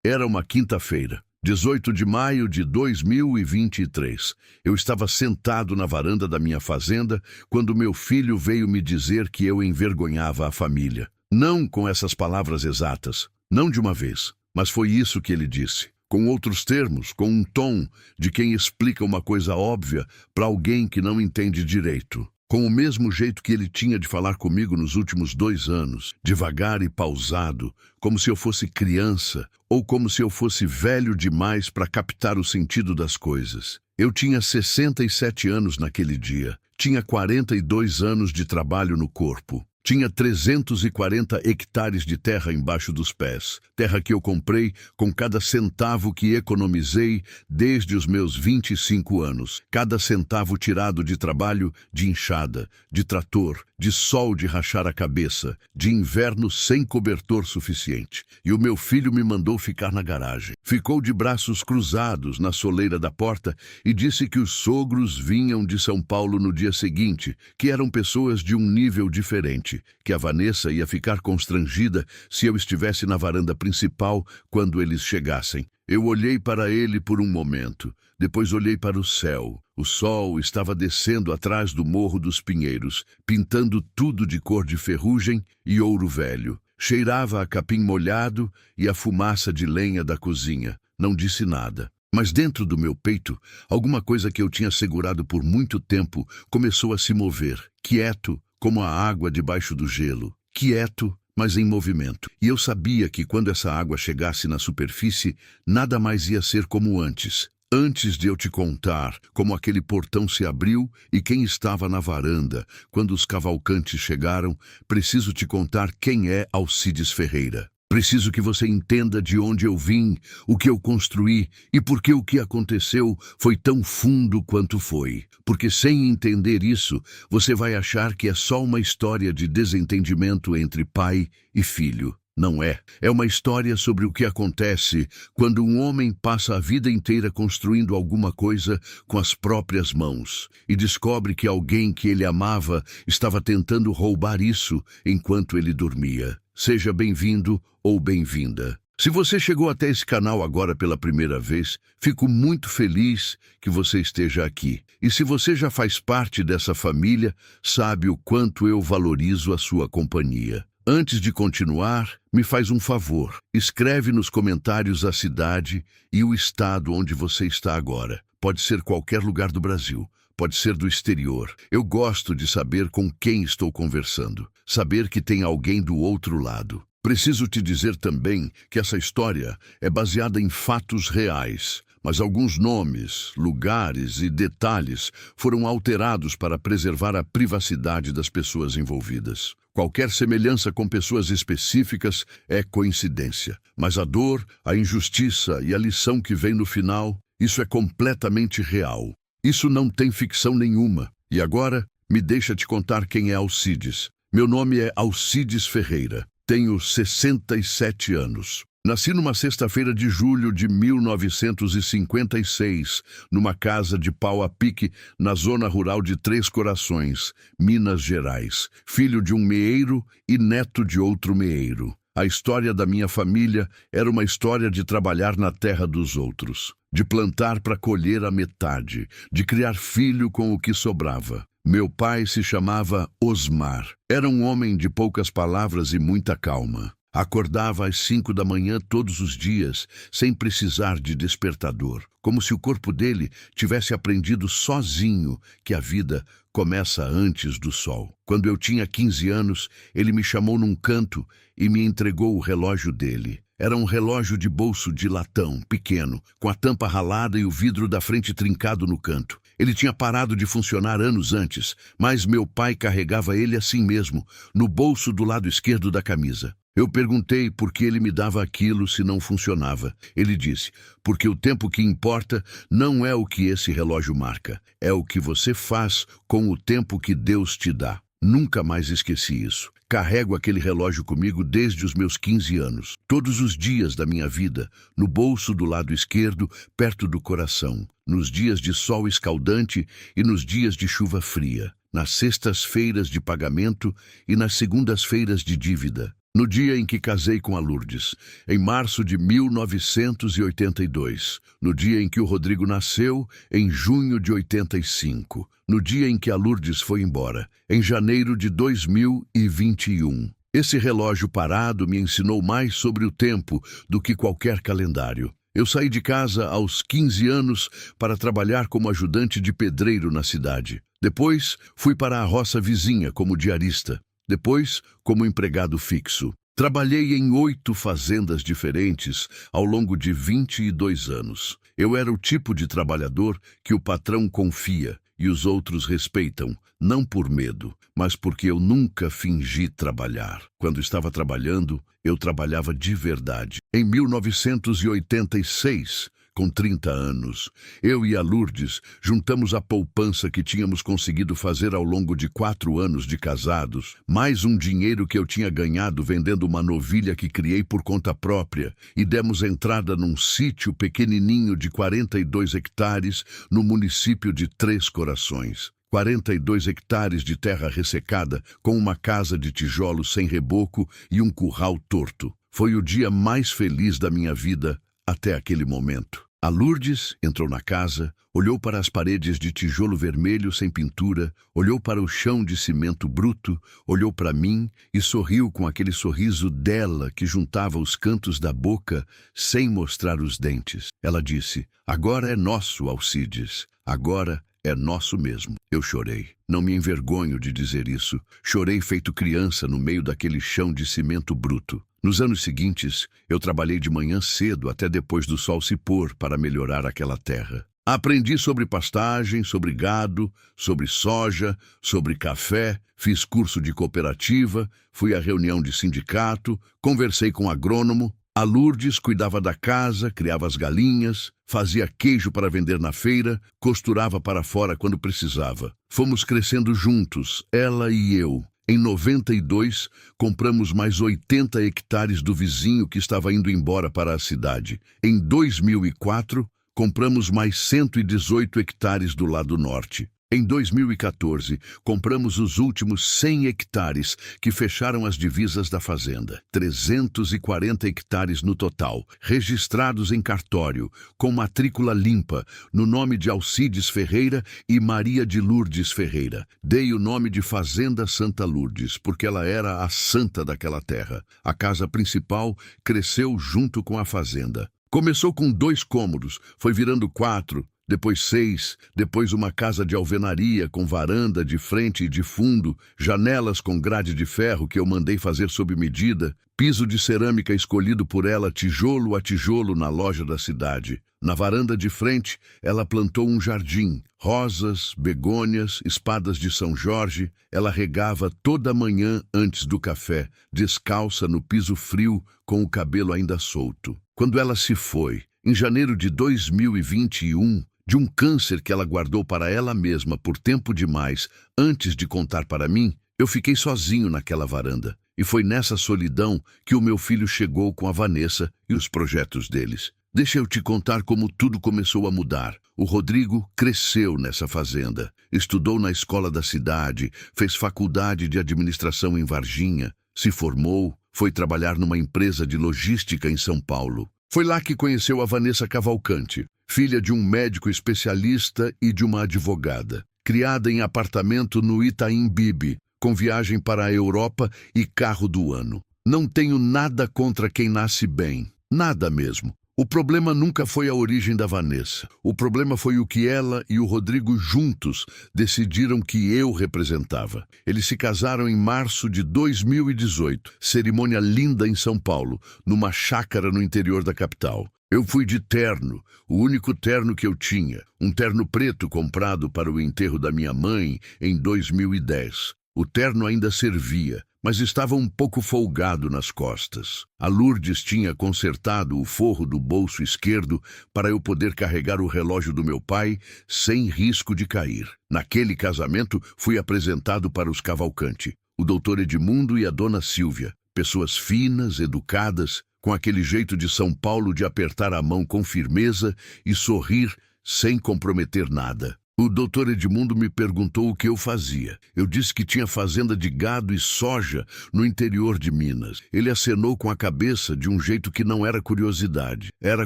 Era uma quinta-feira, 18 de maio de 2023. Eu estava sentado na varanda da minha fazenda quando meu filho veio me dizer que eu envergonhava a família. Não com essas palavras exatas, não de uma vez, mas foi isso que ele disse. Com outros termos, com um tom de quem explica uma coisa óbvia para alguém que não entende direito. Com o mesmo jeito que ele tinha de falar comigo nos últimos 2 anos, devagar e pausado, como se eu fosse criança ou como se eu fosse velho demais para captar o sentido das coisas. Eu tinha 67 anos naquele dia, tinha 42 anos de trabalho no corpo. Tinha 340 hectares de terra embaixo dos pés, terra que eu comprei com cada centavo que economizei desde os meus 25 anos. Cada centavo tirado de trabalho de enxada, de trator, de sol de rachar a cabeça, de inverno sem cobertor suficiente. E o meu filho me mandou ficar na garagem. Ficou de braços cruzados na soleira da porta e disse que os sogros vinham de São Paulo no dia seguinte, que eram pessoas de um nível diferente, que a Vanessa ia ficar constrangida se eu estivesse na varanda principal quando eles chegassem. Eu olhei para ele por um momento, depois olhei para o céu. O sol estava descendo atrás do Morro dos Pinheiros, pintando tudo de cor de ferrugem e ouro velho. Cheirava a capim molhado e a fumaça de lenha da cozinha. Não disse nada. Mas dentro do meu peito, alguma coisa que eu tinha segurado por muito tempo começou a se mover, quieto, como a água debaixo do gelo. Quieto, mas em movimento. E eu sabia que quando essa água chegasse na superfície, nada mais ia ser como antes. Antes de eu te contar como aquele portão se abriu e quem estava na varanda quando os cavalcantes chegaram, preciso te contar quem é Alcides Ferreira. Preciso que você entenda de onde eu vim, o que eu construí e por que o que aconteceu foi tão fundo quanto foi. Porque sem entender isso, você vai achar que é só uma história de desentendimento entre pai e filho. Não é. É uma história sobre o que acontece quando um homem passa a vida inteira construindo alguma coisa com as próprias mãos e descobre que alguém que ele amava estava tentando roubar isso enquanto ele dormia. Seja bem-vindo ou bem-vinda. Se você chegou até esse canal agora pela primeira vez, fico muito feliz que você esteja aqui. E se você já faz parte dessa família, sabe o quanto eu valorizo a sua companhia. Antes de continuar, me faz um favor. Escreve nos comentários a cidade e o estado onde você está agora. Pode ser qualquer lugar do Brasil. Pode ser do exterior. Eu gosto de saber com quem estou conversando. Saber que tem alguém do outro lado. Preciso te dizer também que essa história é baseada em fatos reais, mas alguns nomes, lugares e detalhes foram alterados para preservar a privacidade das pessoas envolvidas. Qualquer semelhança com pessoas específicas é coincidência, mas a dor, a injustiça e a lição que vem no final, isso é completamente real. Isso não tem ficção nenhuma. E agora, me deixa te contar quem é Alcides. Meu nome é Alcides Ferreira. Tenho 67 anos. Nasci numa sexta-feira de julho de 1956, numa casa de pau a pique na zona rural de Três Corações, Minas Gerais. Filho de um meeiro e neto de outro meeiro. A história da minha família era uma história de trabalhar na terra dos outros, de plantar para colher a metade, de criar filho com o que sobrava. Meu pai se chamava Osmar. Era um homem de poucas palavras e muita calma. Acordava às 5 da manhã todos os dias, sem precisar de despertador, como se o corpo dele tivesse aprendido sozinho que a vida começa antes do sol. Quando eu tinha 15 anos, ele me chamou num canto e me entregou o relógio dele. Era um relógio de bolso de latão, pequeno, com a tampa ralada e o vidro da frente trincado no canto. Ele tinha parado de funcionar anos antes, mas meu pai carregava ele assim mesmo, no bolso do lado esquerdo da camisa. Eu perguntei por que ele me dava aquilo se não funcionava. Ele disse, porque o tempo que importa não é o que esse relógio marca, é o que você faz com o tempo que Deus te dá. Nunca mais esqueci isso. Carrego aquele relógio comigo desde os meus 15 anos. Todos os dias da minha vida, no bolso do lado esquerdo, perto do coração. Nos dias de sol escaldante e nos dias de chuva fria. Nas sextas-feiras de pagamento e nas segundas-feiras de dívida. no dia em que casei com a Lourdes, em março de 1982, no dia em que o Rodrigo nasceu, em junho de 85, no dia em que a Lourdes foi embora, em janeiro de 2021. Esse relógio parado me ensinou mais sobre o tempo do que qualquer calendário. Eu saí de casa aos 15 anos para trabalhar como ajudante de pedreiro na cidade. Depois, fui para a roça vizinha como diarista. Depois, como empregado fixo. Trabalhei em 8 fazendas diferentes ao longo de 22 anos. Eu era o tipo de trabalhador que o patrão confia e os outros respeitam, não por medo, mas porque eu nunca fingi trabalhar. Quando estava trabalhando, eu trabalhava de verdade. Em 1986, com 30 anos, eu e a Lourdes juntamos a poupança que tínhamos conseguido fazer ao longo de 4 anos de casados, mais um dinheiro que eu tinha ganhado vendendo uma novilha que criei por conta própria, e demos entrada num sítio pequenininho de 42 hectares no município de Três Corações. 42 hectares de terra ressecada, com uma casa de tijolos sem reboco e um curral torto. Foi o dia mais feliz da minha vida até aquele momento. A Lourdes entrou na casa, olhou para as paredes de tijolo vermelho sem pintura, olhou para o chão de cimento bruto, olhou para mim e sorriu com aquele sorriso dela que juntava os cantos da boca sem mostrar os dentes. Ela disse: "Agora é nosso, Alcides. Agora é nosso mesmo." Eu chorei. Não me envergonho de dizer isso. Chorei feito criança no meio daquele chão de cimento bruto. Nos anos seguintes, eu trabalhei de manhã cedo até depois do sol se pôr para melhorar aquela terra. Aprendi sobre pastagem, sobre gado, sobre soja, sobre café, fiz curso de cooperativa, fui à reunião de sindicato, conversei com agrônomo. A Lourdes cuidava da casa, criava as galinhas, fazia queijo para vender na feira, costurava para fora quando precisava. Fomos crescendo juntos, ela e eu. Em 92, compramos mais 80 hectares do vizinho que estava indo embora para a cidade. Em 2004, compramos mais 118 hectares do lado norte. Em 2014, compramos os últimos 100 hectares que fecharam as divisas da fazenda. 340 hectares no total, registrados em cartório, com matrícula limpa, no nome de Alcides Ferreira e Maria de Lourdes Ferreira. Dei o nome de Fazenda Santa Lourdes, porque ela era a santa daquela terra. A casa principal cresceu junto com a fazenda. Começou com 2 cômodos, foi virando 4, depois 6, depois uma casa de alvenaria com varanda de frente e de fundo, janelas com grade de ferro que eu mandei fazer sob medida, piso de cerâmica escolhido por ela tijolo a tijolo na loja da cidade. Na varanda de frente, ela plantou um jardim, rosas, begônias, espadas de São Jorge. Ela regava toda manhã antes do café, descalça no piso frio, com o cabelo ainda solto. Quando ela se foi, em janeiro de 2021, de um câncer que ela guardou para ela mesma por tempo demais, antes de contar para mim, eu fiquei sozinho naquela varanda. E foi nessa solidão que o meu filho chegou com a Vanessa e os projetos deles. Deixa eu te contar como tudo começou a mudar. O Rodrigo cresceu nessa fazenda, estudou na escola da cidade, fez faculdade de administração em Varginha, se formou, foi trabalhar numa empresa de logística em São Paulo. Foi lá que conheceu a Vanessa Cavalcante, filha de um médico especialista e de uma advogada, criada em apartamento no Itaim Bibi, com viagem para a Europa e carro do ano. Não tenho nada contra quem nasce bem, nada mesmo. O problema nunca foi a origem da Vanessa. O problema foi o que ela e o Rodrigo juntos decidiram que eu representava. Eles se casaram em março de 2018, cerimônia linda em São Paulo, numa chácara no interior da capital. Eu fui de terno, o único terno que eu tinha, um terno preto comprado para o enterro da minha mãe em 2010. O terno ainda servia, mas estava um pouco folgado nas costas. A Lourdes tinha consertado o forro do bolso esquerdo para eu poder carregar o relógio do meu pai sem risco de cair. Naquele casamento, fui apresentado para os Cavalcante, o doutor Edmundo e a dona Silvia, pessoas finas, educadas, com aquele jeito de São Paulo de apertar a mão com firmeza e sorrir sem comprometer nada. O doutor Edmundo me perguntou o que eu fazia. Eu disse que tinha fazenda de gado e soja no interior de Minas. Ele acenou com a cabeça de um jeito que não era curiosidade. Era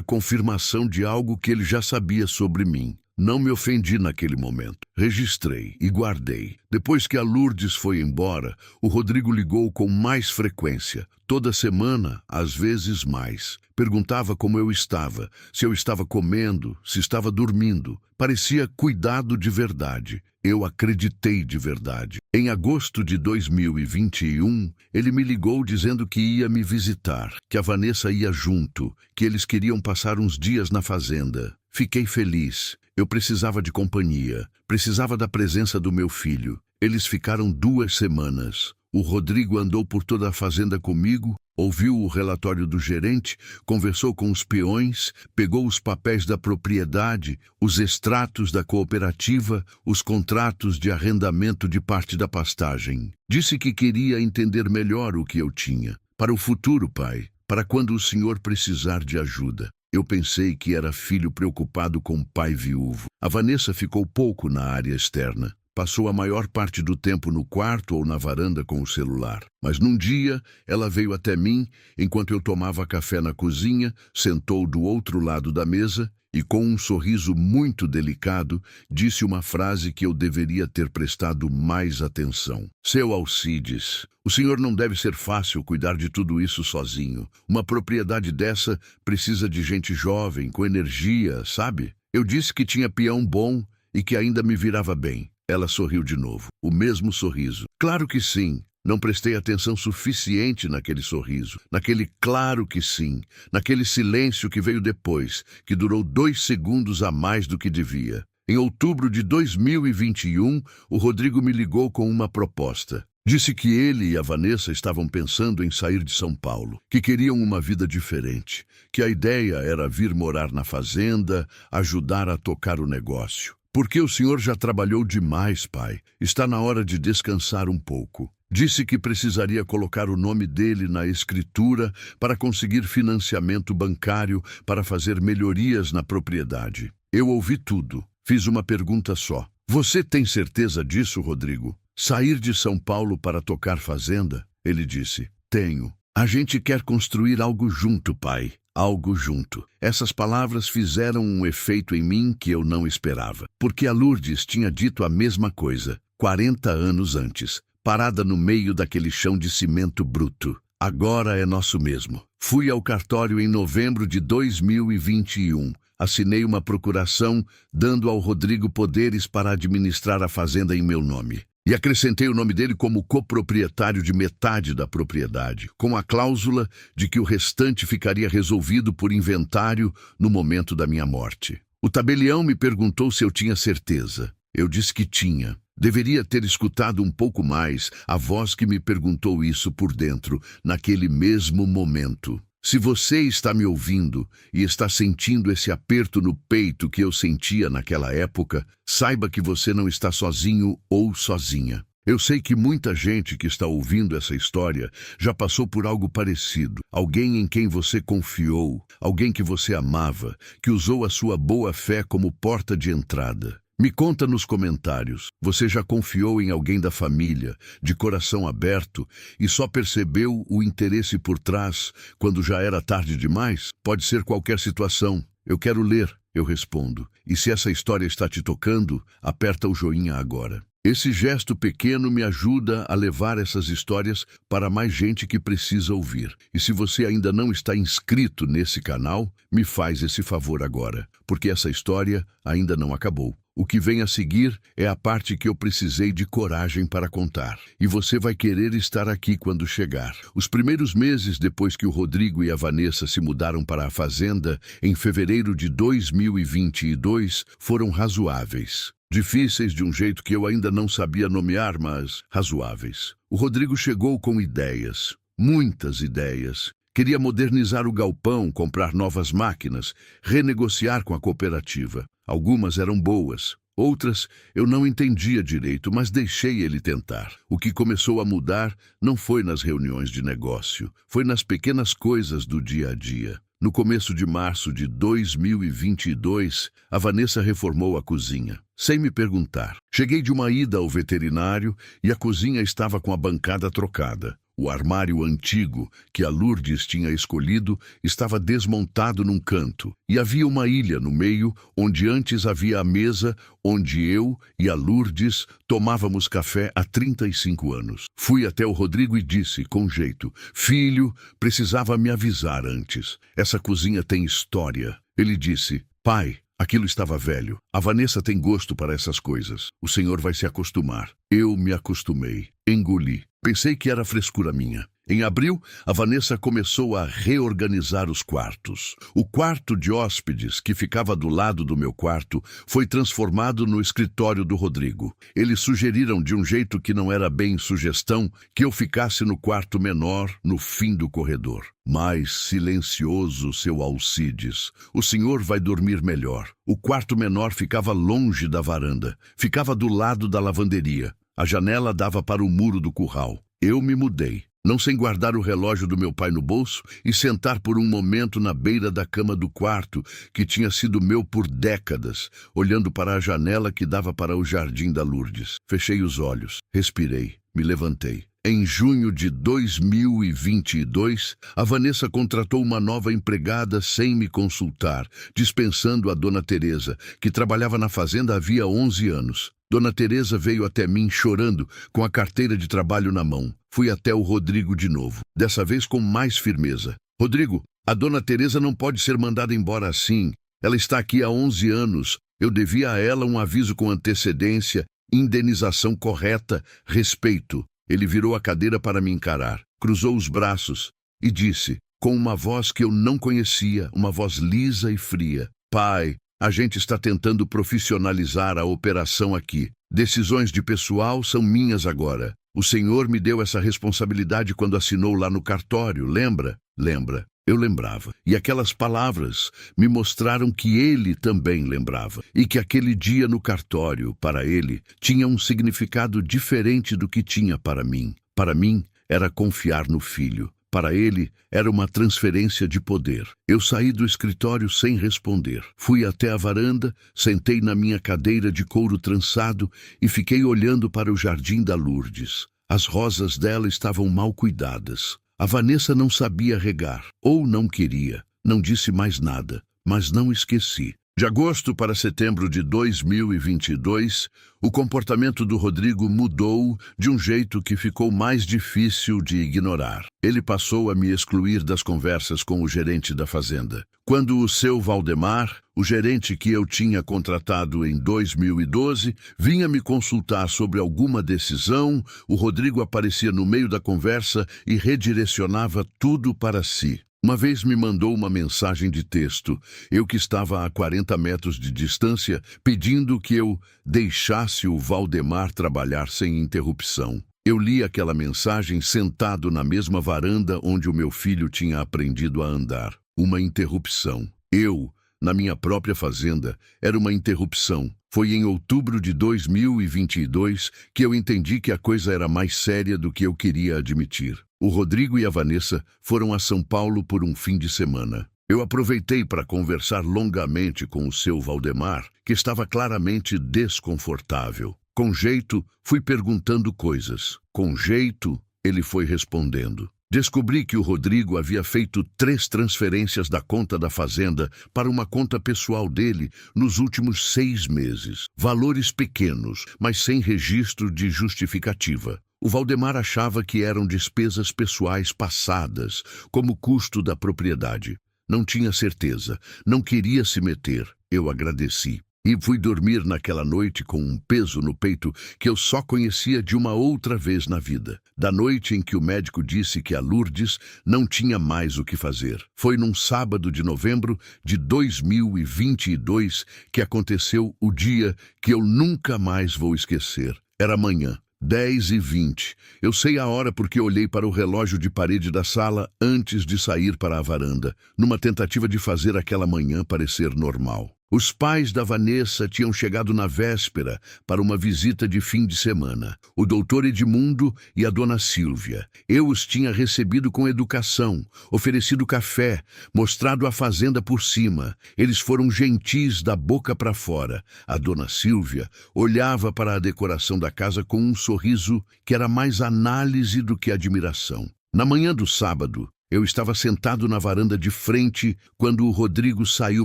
confirmação de algo que ele já sabia sobre mim. Não me ofendi naquele momento. Registrei e guardei. Depois que a Lourdes foi embora, o Rodrigo ligou com mais frequência. Toda semana, às vezes mais. Perguntava como eu estava, se eu estava comendo, se estava dormindo. Parecia cuidado de verdade. Eu acreditei de verdade. Em agosto de 2021, ele me ligou dizendo que ia me visitar, que a Vanessa ia junto, que eles queriam passar uns dias na fazenda. Fiquei feliz. Eu precisava de companhia, precisava da presença do meu filho. Eles ficaram 2 semanas. O Rodrigo andou por toda a fazenda comigo, ouviu o relatório do gerente, conversou com os peões, pegou os papéis da propriedade, os extratos da cooperativa, os contratos de arrendamento de parte da pastagem. Disse que queria entender melhor o que eu tinha. Para o futuro, pai, para quando o senhor precisar de ajuda. Eu pensei que era filho preocupado com pai viúvo. A Vanessa ficou pouco na área externa. Passou a maior parte do tempo no quarto ou na varanda com o celular. Mas num dia, ela veio até mim, enquanto eu tomava café na cozinha, sentou do outro lado da mesa e, com um sorriso muito delicado, disse uma frase que eu deveria ter prestado mais atenção. Seu Alcides, o senhor não deve ser fácil cuidar de tudo isso sozinho. Uma propriedade dessa precisa de gente jovem, com energia, sabe? Eu disse que tinha peão bom e que ainda me virava bem. Ela sorriu de novo, o mesmo sorriso. Claro que sim. Não prestei atenção suficiente naquele sorriso, naquele claro que sim, naquele silêncio que veio depois, que durou 2 segundos a mais do que devia. Em outubro de 2021, o Rodrigo me ligou com uma proposta. Disse que ele e a Vanessa estavam pensando em sair de São Paulo, que queriam uma vida diferente, que a ideia era vir morar na fazenda, ajudar a tocar o negócio. Porque o senhor já trabalhou demais, pai. Está na hora de descansar um pouco. Disse que precisaria colocar o nome dele na escritura para conseguir financiamento bancário para fazer melhorias na propriedade. Eu ouvi tudo. Fiz uma pergunta só. Você tem certeza disso, Rodrigo? Sair de São Paulo para tocar fazenda? Ele disse. Tenho. A gente quer construir algo junto, pai. Algo junto. Essas palavras fizeram um efeito em mim que eu não esperava. Porque a Lourdes tinha dito a mesma coisa, 40 anos antes, parada no meio daquele chão de cimento bruto. Agora é nosso mesmo. Fui ao cartório em novembro de 2021. Assinei uma procuração, dando ao Rodrigo poderes para administrar a fazenda em meu nome. E acrescentei o nome dele como coproprietário de metade da propriedade, com a cláusula de que o restante ficaria resolvido por inventário no momento da minha morte. O tabelião me perguntou se eu tinha certeza. Eu disse que tinha. Deveria ter escutado um pouco mais a voz que me perguntou isso por dentro, naquele mesmo momento. Se você está me ouvindo e está sentindo esse aperto no peito que eu sentia naquela época, saiba que você não está sozinho ou sozinha. Eu sei que muita gente que está ouvindo essa história já passou por algo parecido. Alguém em quem você confiou, alguém que você amava, que usou a sua boa fé como porta de entrada. Me conta nos comentários, você já confiou em alguém da família, de coração aberto, e só percebeu o interesse por trás quando já era tarde demais? Pode ser qualquer situação. Eu quero ler, eu respondo. E se essa história está te tocando, aperta o joinha agora. Esse gesto pequeno me ajuda a levar essas histórias para mais gente que precisa ouvir. E se você ainda não está inscrito nesse canal, me faz esse favor agora, porque essa história ainda não acabou. O que vem a seguir é a parte que eu precisei de coragem para contar. E você vai querer estar aqui quando chegar. Os primeiros meses depois que o Rodrigo e a Vanessa se mudaram para a fazenda, em fevereiro de 2022, foram razoáveis. Difíceis de um jeito que eu ainda não sabia nomear, mas razoáveis. O Rodrigo chegou com ideias, muitas ideias. Queria modernizar o galpão, comprar novas máquinas, renegociar com a cooperativa. Algumas eram boas, outras eu não entendia direito, mas deixei ele tentar. O que começou a mudar não foi nas reuniões de negócio, foi nas pequenas coisas do dia a dia. No começo de março de 2022, a Vanessa reformou a cozinha. sem me perguntar. Cheguei de uma ida ao veterinário e a cozinha estava com a bancada trocada. O armário antigo, que a Lourdes tinha escolhido, estava desmontado num canto, e havia uma ilha no meio, onde antes havia a mesa onde eu e a Lourdes tomávamos café há 35 anos. Fui até o Rodrigo e disse, com jeito, filho, precisava me avisar antes. Essa cozinha tem história. Ele disse, pai, aquilo estava velho. A Vanessa tem gosto para essas coisas. O senhor vai se acostumar. Eu me acostumei. Engoli. Pensei que era frescura minha. Em abril, a Vanessa começou a reorganizar os quartos. O quarto de hóspedes, que ficava do lado do meu quarto, foi transformado no escritório do Rodrigo. Eles sugeriram de um jeito que não era bem sugestão que eu ficasse no quarto menor, no fim do corredor. Mais silencioso, seu Alcides. O senhor vai dormir melhor. O quarto menor ficava longe da varanda. Ficava do lado da lavanderia. A janela dava para o muro do curral. Eu me mudei. Não sem guardar o relógio do meu pai no bolso e sentar por um momento na beira da cama do quarto, que tinha sido meu por décadas, olhando para a janela que dava para o jardim da Lourdes. Fechei os olhos, respirei, me levantei. Em junho de 2022, a Vanessa contratou uma nova empregada sem me consultar, dispensando a Dona Teresa, que trabalhava na fazenda havia 11 anos. Dona Teresa veio até mim chorando, com a carteira de trabalho na mão. Fui até o Rodrigo de novo, dessa vez com mais firmeza. Rodrigo, a Dona Teresa não pode ser mandada embora assim. Ela está aqui há 11 anos. Eu devia a ela um aviso com antecedência, indenização correta, respeito. Ele virou a cadeira para me encarar, cruzou os braços e disse, com uma voz que eu não conhecia, uma voz lisa e fria, pai, a gente está tentando profissionalizar a operação aqui. Decisões de pessoal são minhas agora. O senhor me deu essa responsabilidade quando assinou lá no cartório, lembra? Lembra. Eu lembrava. E aquelas palavras me mostraram que ele também lembrava. E que aquele dia no cartório, para ele, tinha um significado diferente do que tinha para mim. Para mim, era confiar no filho. Para ele, era uma transferência de poder. Eu saí do escritório sem responder. Fui até a varanda, sentei na minha cadeira de couro trançado e fiquei olhando para o jardim da Lourdes. As rosas dela estavam mal cuidadas. A Vanessa não sabia regar, ou não queria. Não disse mais nada, mas não esqueci. De agosto para setembro de 2022, o comportamento do Rodrigo mudou de um jeito que ficou mais difícil de ignorar. Ele passou a me excluir das conversas com o gerente da fazenda. Quando o seu Valdemar, o gerente que eu tinha contratado em 2012, vinha me consultar sobre alguma decisão, o Rodrigo aparecia no meio da conversa e redirecionava tudo para si. Uma vez me mandou uma mensagem de texto, eu que estava a 40 metros de distância, pedindo que eu deixasse o Valdemar trabalhar sem interrupção. Eu li aquela mensagem sentado na mesma varanda onde o meu filho tinha aprendido a andar. Uma interrupção. Eu, na minha própria fazenda, era uma interrupção. Foi em outubro de 2022 que eu entendi que a coisa era mais séria do que eu queria admitir. O Rodrigo e a Vanessa foram a São Paulo por um fim de semana. Eu aproveitei para conversar longamente com o seu Valdemar, que estava claramente desconfortável. Com jeito, fui perguntando coisas. Com jeito, ele foi respondendo. Descobri que o Rodrigo havia feito 3 transferências da conta da fazenda para uma conta pessoal dele nos últimos 6 meses. Valores pequenos, mas sem registro de justificativa. O Valdemar achava que eram despesas pessoais passadas, como custo da propriedade. Não tinha certeza, não queria se meter. Eu agradeci. E fui dormir naquela noite com um peso no peito que eu só conhecia de uma outra vez na vida. Da noite em que o médico disse que a Lourdes não tinha mais o que fazer. Foi num sábado de novembro de 2022 que aconteceu o dia que eu nunca mais vou esquecer. Era manhã. 10h20. Eu sei a hora porque olhei para o relógio de parede da sala antes de sair para a varanda, numa tentativa de fazer aquela manhã parecer normal. Os pais da Vanessa tinham chegado na véspera para uma visita de fim de semana. O doutor Edmundo e a dona Sílvia. Eu os tinha recebido com educação, oferecido café, mostrado a fazenda por cima. Eles foram gentis da boca para fora. A dona Sílvia olhava para a decoração da casa com um sorriso que era mais análise do que admiração. Na manhã do sábado, eu estava sentado na varanda de frente quando o Rodrigo saiu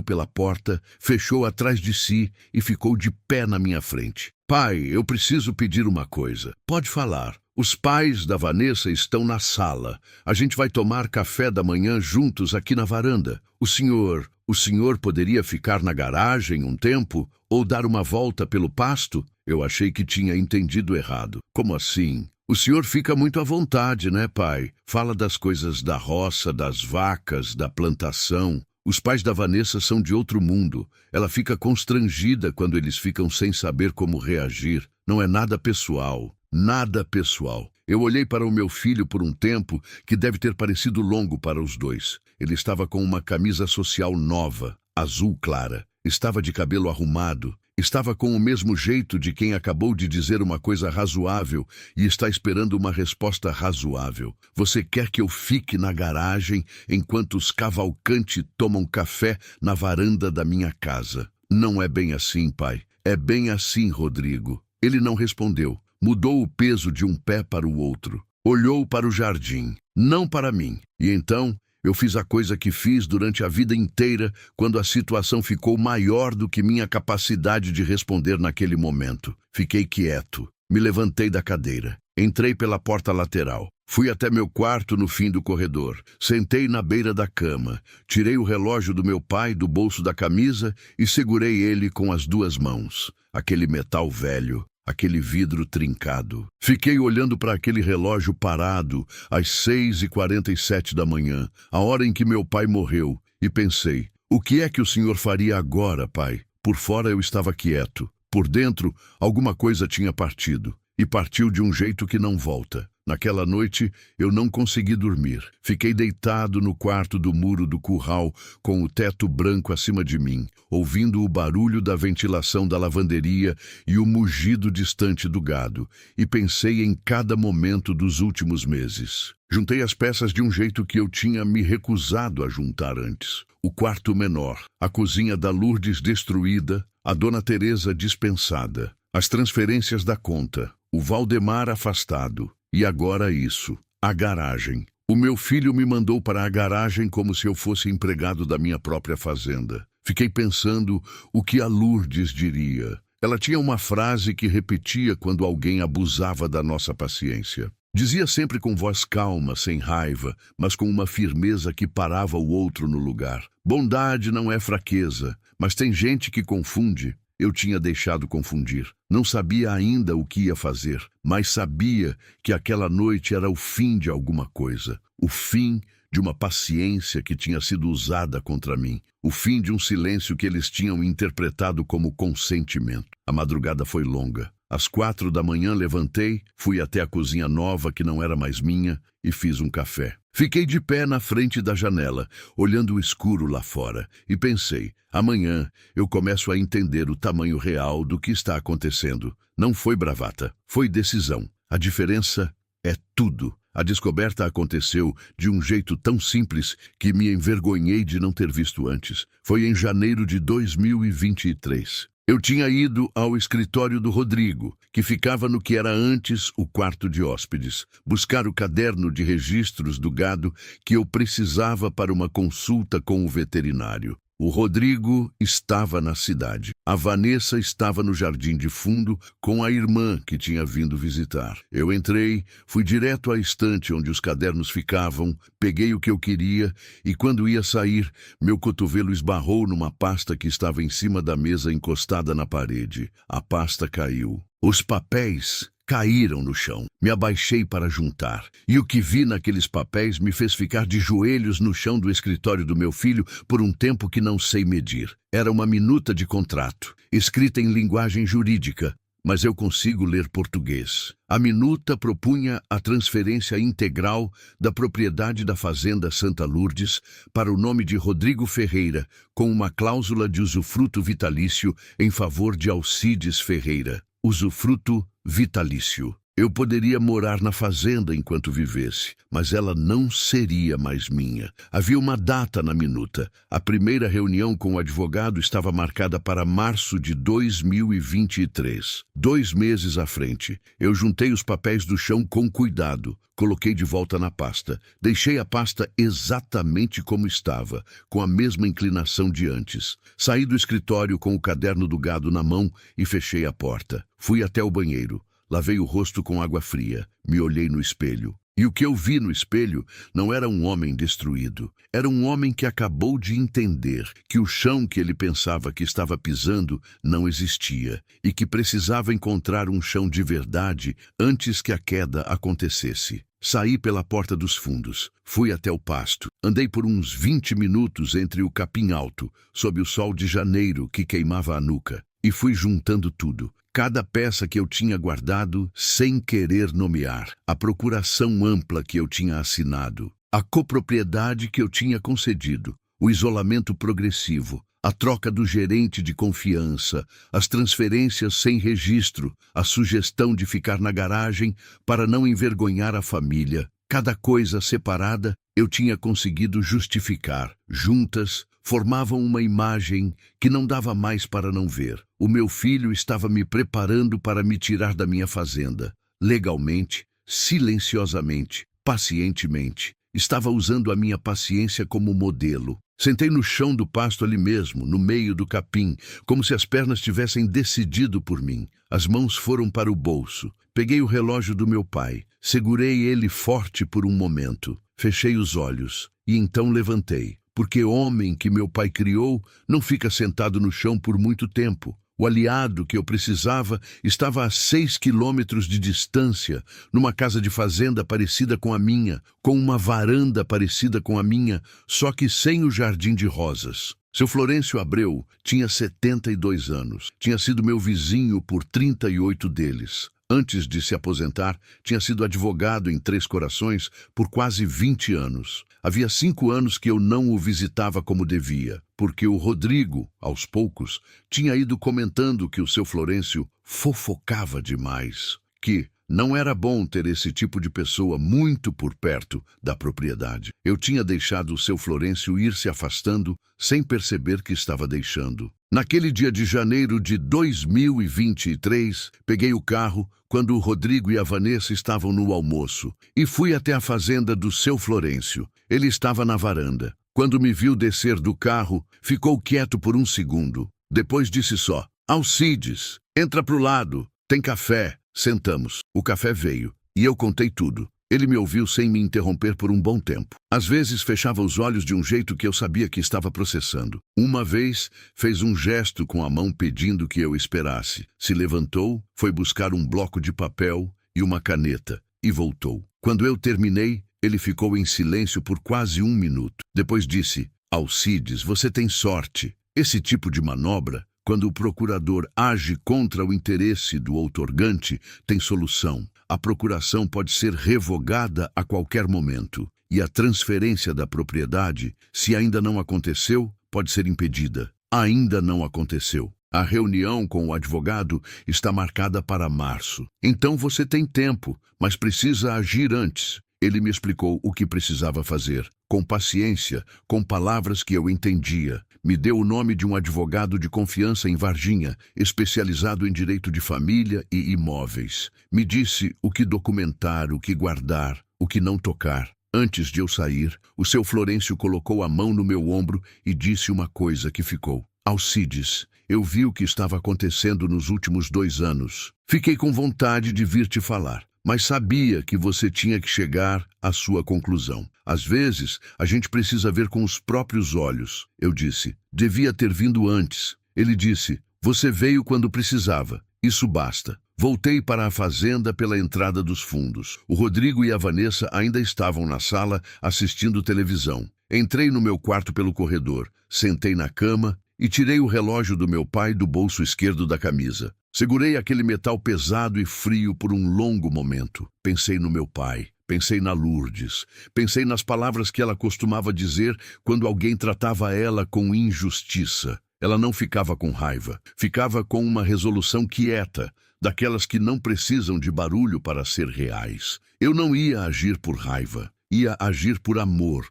pela porta, fechou atrás de si e ficou de pé na minha frente. Pai, eu preciso pedir uma coisa. Pode falar. Os pais da Vanessa estão na sala. A gente vai tomar café da manhã juntos aqui na varanda. O senhor poderia ficar na garagem um tempo ou dar uma volta pelo pasto? Eu achei que tinha entendido errado. Como assim? O senhor fica muito à vontade, né, pai? Fala das coisas da roça, das vacas, da plantação. Os pais da Vanessa são de outro mundo. Ela fica constrangida quando eles ficam sem saber como reagir. Não é nada pessoal. Nada pessoal. Eu olhei para o meu filho por um tempo que deve ter parecido longo para os dois. Ele estava com uma camisa social nova, azul clara. Estava de cabelo arrumado. Estava com o mesmo jeito de quem acabou de dizer uma coisa razoável e está esperando uma resposta razoável. Você quer que eu fique na garagem enquanto os Cavalcante tomam café na varanda da minha casa? Não é bem assim, pai. É bem assim, Rodrigo. Ele não respondeu. Mudou o peso de um pé para o outro. Olhou para o jardim, não para mim. E então eu fiz a coisa que fiz durante a vida inteira quando a situação ficou maior do que minha capacidade de responder naquele momento. Fiquei quieto. Me levantei da cadeira. Entrei pela porta lateral. Fui até meu quarto no fim do corredor. Sentei na beira da cama. Tirei o relógio do meu pai do bolso da camisa e segurei ele com as duas mãos. Aquele metal velho. Aquele vidro trincado. Fiquei olhando para aquele relógio parado às 6h47 da manhã, a hora em que meu pai morreu, e pensei, o que é que o senhor faria agora, pai? Por fora eu estava quieto. Por dentro, alguma coisa tinha partido. E partiu de um jeito que não volta. Naquela noite, eu não consegui dormir. Fiquei deitado no quarto do muro do curral, com o teto branco acima de mim, ouvindo o barulho da ventilação da lavanderia e o mugido distante do gado, e pensei em cada momento dos últimos meses. Juntei as peças de um jeito que eu tinha me recusado a juntar antes. O quarto menor, a cozinha da Lourdes destruída, a Dona Teresa dispensada, as transferências da conta, o Valdemar afastado. E agora isso, a garagem. O meu filho me mandou para a garagem como se eu fosse empregado da minha própria fazenda. Fiquei pensando o que a Lourdes diria. Ela tinha uma frase que repetia quando alguém abusava da nossa paciência. Dizia sempre com voz calma, sem raiva, mas com uma firmeza que parava o outro no lugar. Bondade não é fraqueza, mas tem gente que confunde. Eu tinha deixado confundir. Não sabia ainda o que ia fazer, mas sabia que aquela noite era o fim de alguma coisa. O fim de uma paciência que tinha sido usada contra mim. O fim de um silêncio que eles tinham interpretado como consentimento. A madrugada foi longa. Às 4 da manhã levantei, fui até a cozinha nova que não era mais minha e fiz um café. Fiquei de pé na frente da janela, olhando o escuro lá fora, e pensei, amanhã eu começo a entender o tamanho real do que está acontecendo. Não foi bravata, foi decisão. A diferença é tudo. A descoberta aconteceu de um jeito tão simples que me envergonhei de não ter visto antes. Foi em janeiro de 2023. Eu tinha ido ao escritório do Rodrigo, que ficava no que era antes o quarto de hóspedes, buscar o caderno de registros do gado que eu precisava para uma consulta com o veterinário. O Rodrigo estava na cidade. A Vanessa estava no jardim de fundo com a irmã que tinha vindo visitar. Eu entrei, fui direto à estante onde os cadernos ficavam, peguei o que eu queria e quando ia sair, meu cotovelo esbarrou numa pasta que estava em cima da mesa encostada na parede. A pasta caiu. Os papéis caíram no chão. Me abaixei para juntar. E o que vi naqueles papéis me fez ficar de joelhos no chão do escritório do meu filho por um tempo que não sei medir. Era uma minuta de contrato, escrita em linguagem jurídica. mas eu consigo ler português. A minuta propunha a transferência integral da propriedade da Fazenda Santa Lourdes para o nome de Rodrigo Ferreira, com uma cláusula de usufruto vitalício em favor de Alcides Ferreira. Usufruto vitalício. Eu poderia morar na fazenda enquanto vivesse, mas ela não seria mais minha. Havia uma data na minuta. A primeira reunião com o advogado estava marcada para março de 2023. 2 meses à frente. Eu juntei os papéis do chão com cuidado. Coloquei de volta na pasta. Deixei a pasta exatamente como estava, com a mesma inclinação de antes. Saí do escritório com o caderno do gado na mão e fechei a porta. Fui até o banheiro. Lavei o rosto com água fria, me olhei no espelho. E o que eu vi no espelho não era um homem destruído. Era um homem que acabou de entender que o chão que ele pensava que estava pisando não existia e que precisava encontrar um chão de verdade antes que a queda acontecesse. Saí pela porta dos fundos, fui até o pasto. Andei por uns 20 minutos entre o capim alto, sob o sol de janeiro que queimava a nuca, e fui juntando tudo. Cada peça que eu tinha guardado sem querer nomear, a procuração ampla que eu tinha assinado, a copropriedade que eu tinha concedido, o isolamento progressivo, a troca do gerente de confiança, as transferências sem registro, a sugestão de ficar na garagem para não envergonhar a família. Cada coisa separada eu tinha conseguido justificar. Juntas, formavam uma imagem que não dava mais para não ver. O meu filho estava me preparando para me tirar da minha fazenda. Legalmente, silenciosamente, pacientemente. Estava usando a minha paciência como modelo. Sentei no chão do pasto ali mesmo, no meio do capim, como se as pernas tivessem decidido por mim. As mãos foram para o bolso. Peguei o relógio do meu pai. Segurei ele forte por um momento. Fechei os olhos e então levantei. Porque homem que meu pai criou não fica sentado no chão por muito tempo. O aliado que eu precisava estava a 6 quilômetros de distância, numa casa de fazenda parecida com a minha, com uma varanda parecida com a minha, só que sem o jardim de rosas. Seu Florencio Abreu tinha 72 anos. Tinha sido meu vizinho por 38 deles. Antes de se aposentar, tinha sido advogado em Três Corações por quase 20 anos. Havia 5 anos que eu não o visitava como devia, porque o Rodrigo, aos poucos, tinha ido comentando que o seu Florencio fofocava demais, que não era bom ter esse tipo de pessoa muito por perto da propriedade. Eu tinha deixado o seu Florencio ir se afastando sem perceber que estava deixando. Naquele dia de janeiro de 2023, peguei o carro quando o Rodrigo e a Vanessa estavam no almoço e fui até a fazenda do seu Florencio. Ele estava na varanda. Quando me viu descer do carro, ficou quieto por um segundo. Depois disse só: "Alcides, entra pro lado, tem café." Sentamos. O café veio e eu contei tudo. Ele me ouviu sem me interromper por um bom tempo. Às vezes fechava os olhos de um jeito que eu sabia que estava processando. Uma vez fez um gesto com a mão pedindo que eu esperasse. Se levantou, foi buscar um bloco de papel e uma caneta e voltou. Quando eu terminei, ele ficou em silêncio por quase 1 minuto. Depois disse: "Alcides, você tem sorte. Esse tipo de manobra, quando o procurador age contra o interesse do outorgante, tem solução. A procuração pode ser revogada a qualquer momento. E a transferência da propriedade, se ainda não aconteceu, pode ser impedida. Ainda não aconteceu. A reunião com o advogado está marcada para março. Então você tem tempo, mas precisa agir antes." Ele me explicou o que precisava fazer, com paciência, com palavras que eu entendia. Me deu o nome de um advogado de confiança em Varginha, especializado em direito de família e imóveis. Me disse o que documentar, o que guardar, o que não tocar. Antes de eu sair, o seu Florencio colocou a mão no meu ombro e disse uma coisa que ficou: "Alcides, eu vi o que estava acontecendo nos últimos 2 anos. Fiquei com vontade de vir te falar, mas sabia que você tinha que chegar à sua conclusão. Às vezes, a gente precisa ver com os próprios olhos." Eu disse: "Devia ter vindo antes." Ele disse: "Você veio quando precisava. Isso basta." Voltei para a fazenda pela entrada dos fundos. O Rodrigo e a Vanessa ainda estavam na sala assistindo televisão. Entrei no meu quarto pelo corredor, sentei na cama e tirei o relógio do meu pai do bolso esquerdo da camisa. Segurei aquele metal pesado e frio por um longo momento. Pensei no meu pai. Pensei na Lourdes. Pensei nas palavras que ela costumava dizer quando alguém tratava ela com injustiça. Ela não ficava com raiva. Ficava com uma resolução quieta, daquelas que não precisam de barulho para ser reais. Eu não ia agir por raiva. Ia agir por amor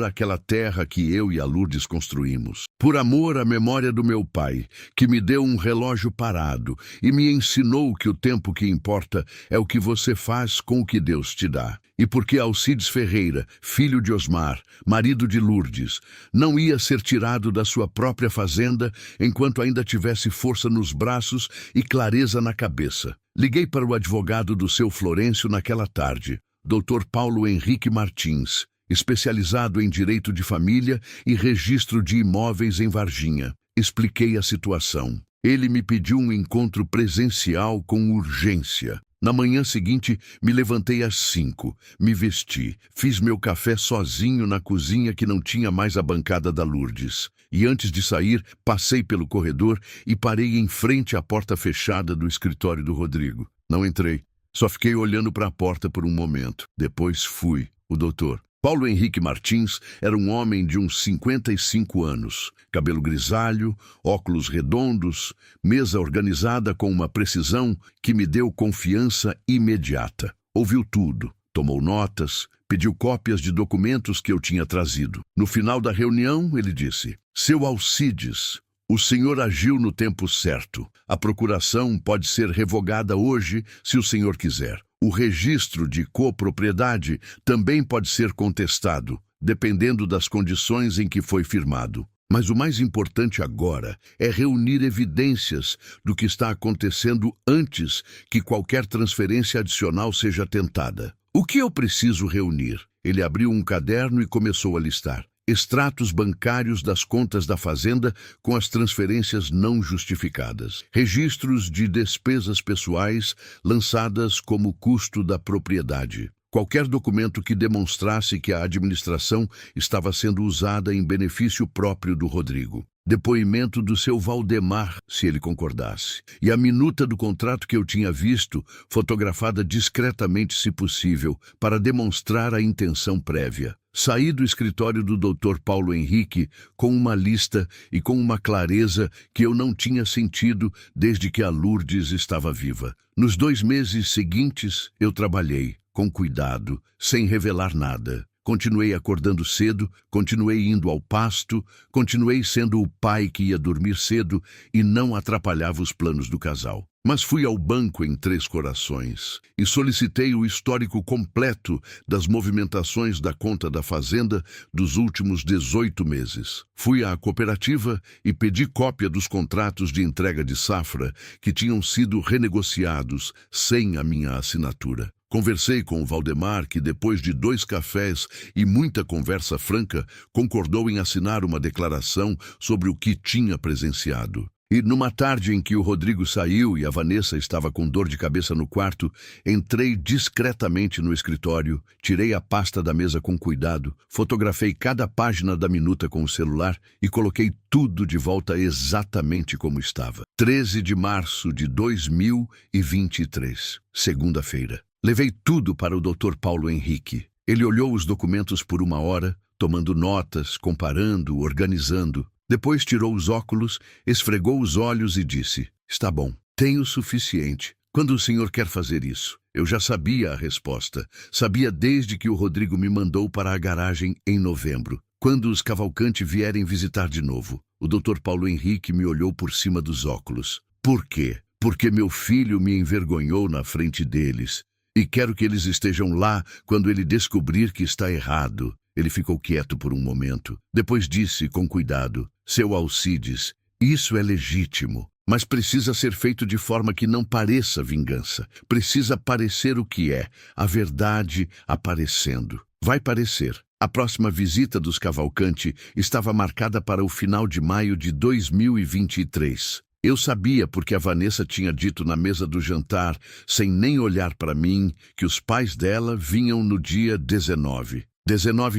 àquela terra que eu e a Lourdes construímos, por amor à memória do meu pai, que me deu um relógio parado e me ensinou que o tempo que importa é o que você faz com o que Deus te dá. E porque Alcides Ferreira, filho de Osmar, marido de Lourdes, não ia ser tirado da sua própria fazenda enquanto ainda tivesse força nos braços e clareza na cabeça. Liguei para o advogado do seu Florencio naquela tarde, Dr. Paulo Henrique Martins, especializado em direito de família e registro de imóveis em Varginha. Expliquei a situação. Ele me pediu um encontro presencial com urgência. Na manhã seguinte, me levantei às 5, me vesti, fiz meu café sozinho na cozinha que não tinha mais a bancada da Lourdes. E antes de sair, passei pelo corredor e parei em frente à porta fechada do escritório do Rodrigo. Não entrei. Só fiquei olhando para a porta por um momento. Depois fui. O doutor Paulo Henrique Martins era um homem de uns 55 anos. Cabelo grisalho, óculos redondos, mesa organizada com uma precisão que me deu confiança imediata. Ouviu tudo, tomou notas, pediu cópias de documentos que eu tinha trazido. No final da reunião, ele disse: "Seu Alcides, o senhor agiu no tempo certo. A procuração pode ser revogada hoje, se o senhor quiser. O registro de copropriedade também pode ser contestado, dependendo das condições em que foi firmado. Mas o mais importante agora é reunir evidências do que está acontecendo antes que qualquer transferência adicional seja tentada. O que eu preciso reunir?" Ele abriu um caderno e começou a listar: extratos bancários das contas da fazenda com as transferências não justificadas, registros de despesas pessoais lançadas como custo da propriedade, qualquer documento que demonstrasse que a administração estava sendo usada em benefício próprio do Rodrigo, depoimento do seu Valdemar, se ele concordasse, e a minuta do contrato que eu tinha visto, fotografada discretamente se possível, para demonstrar a intenção prévia. Saí do escritório do Dr. Paulo Henrique com uma lista e com uma clareza que eu não tinha sentido desde que a Lourdes estava viva. Nos 2 meses seguintes, eu trabalhei, com cuidado, sem revelar nada. Continuei acordando cedo, continuei indo ao pasto, continuei sendo o pai que ia dormir cedo e não atrapalhava os planos do casal. Mas fui ao banco em Três Corações e solicitei o histórico completo das movimentações da conta da fazenda dos últimos 18 meses. Fui à cooperativa e pedi cópia dos contratos de entrega de safra que tinham sido renegociados sem a minha assinatura. Conversei com o Valdemar, que depois de 2 cafés e muita conversa franca, concordou em assinar uma declaração sobre o que tinha presenciado. E numa tarde em que o Rodrigo saiu e a Vanessa estava com dor de cabeça no quarto, entrei discretamente no escritório, tirei a pasta da mesa com cuidado, fotografei cada página da minuta com o celular e coloquei tudo de volta exatamente como estava. 13 de março de 2023, segunda-feira. Levei tudo para o Dr. Paulo Henrique. Ele olhou os documentos por 1 hora, tomando notas, comparando, organizando. Depois tirou os óculos, esfregou os olhos e disse: "Está bom, tenho o suficiente. Quando o senhor quer fazer isso?" Eu já sabia a resposta. Sabia desde que o Rodrigo me mandou para a garagem em novembro, quando os Cavalcante vierem visitar de novo. O Dr. Paulo Henrique me olhou por cima dos óculos. "Por quê?" "Porque meu filho me envergonhou na frente deles. E quero que eles estejam lá quando ele descobrir que está errado." Ele ficou quieto por um momento. Depois disse com cuidado: "Seu Alcides, isso é legítimo, mas precisa ser feito de forma que não pareça vingança. Precisa parecer o que é, a verdade aparecendo. Vai parecer." A próxima visita dos Cavalcante estava marcada para o final de maio de 2023. Eu sabia porque a Vanessa tinha dito na mesa do jantar, sem nem olhar para mim, que os pais dela vinham no dia 19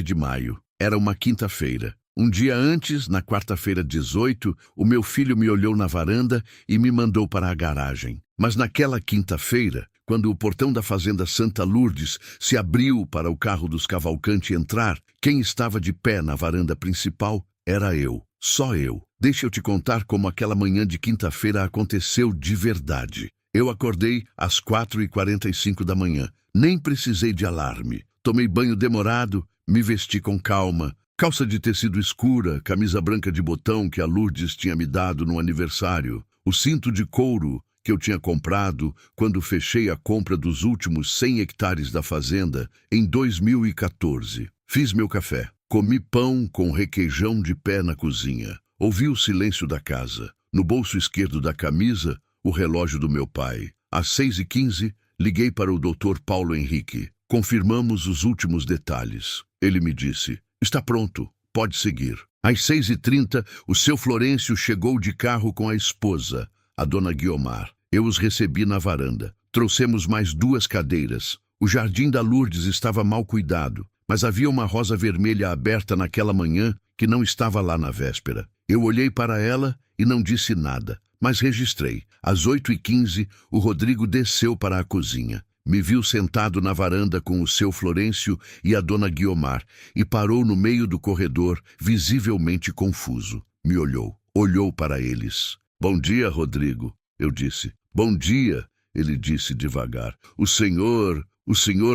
de maio. Era uma quinta-feira. Um dia antes, na quarta-feira 18, o meu filho me olhou na varanda e me mandou para a garagem. Mas naquela quinta-feira, quando o portão da fazenda Santa Lourdes se abriu para o carro dos Cavalcanti entrar, quem estava de pé na varanda principal era eu. Só eu. Deixa eu te contar como aquela manhã de quinta-feira aconteceu de verdade. Eu acordei às 4h45 da manhã. Nem precisei de alarme. Tomei banho demorado, me vesti com calma. Calça de tecido escura, camisa branca de botão que a Lourdes tinha me dado no aniversário, o cinto de couro que eu tinha comprado quando fechei a compra dos últimos 100 hectares da fazenda em 2014. Fiz meu café, comi pão com requeijão de pé na cozinha. Ouvi o silêncio da casa. No bolso esquerdo da camisa, o relógio do meu pai. Às 6h15, liguei para o Dr. Paulo Henrique. Confirmamos os últimos detalhes. Ele me disse: está pronto, pode seguir. Às 6h30, o seu Florencio chegou de carro com a esposa, a dona Guiomar. Eu os recebi na varanda. Trouxemos mais 2 cadeiras. O jardim da Lourdes estava mal cuidado, mas havia uma rosa vermelha aberta naquela manhã que não estava lá na véspera. Eu olhei para ela e não disse nada, mas registrei. Às 8h15, o Rodrigo desceu para a cozinha. Me viu sentado na varanda com o seu Florencio e a dona Guiomar e parou no meio do corredor, visivelmente confuso. Me olhou. Olhou para eles. Bom dia, Rodrigo, eu disse. Bom dia, ele disse devagar. O senhor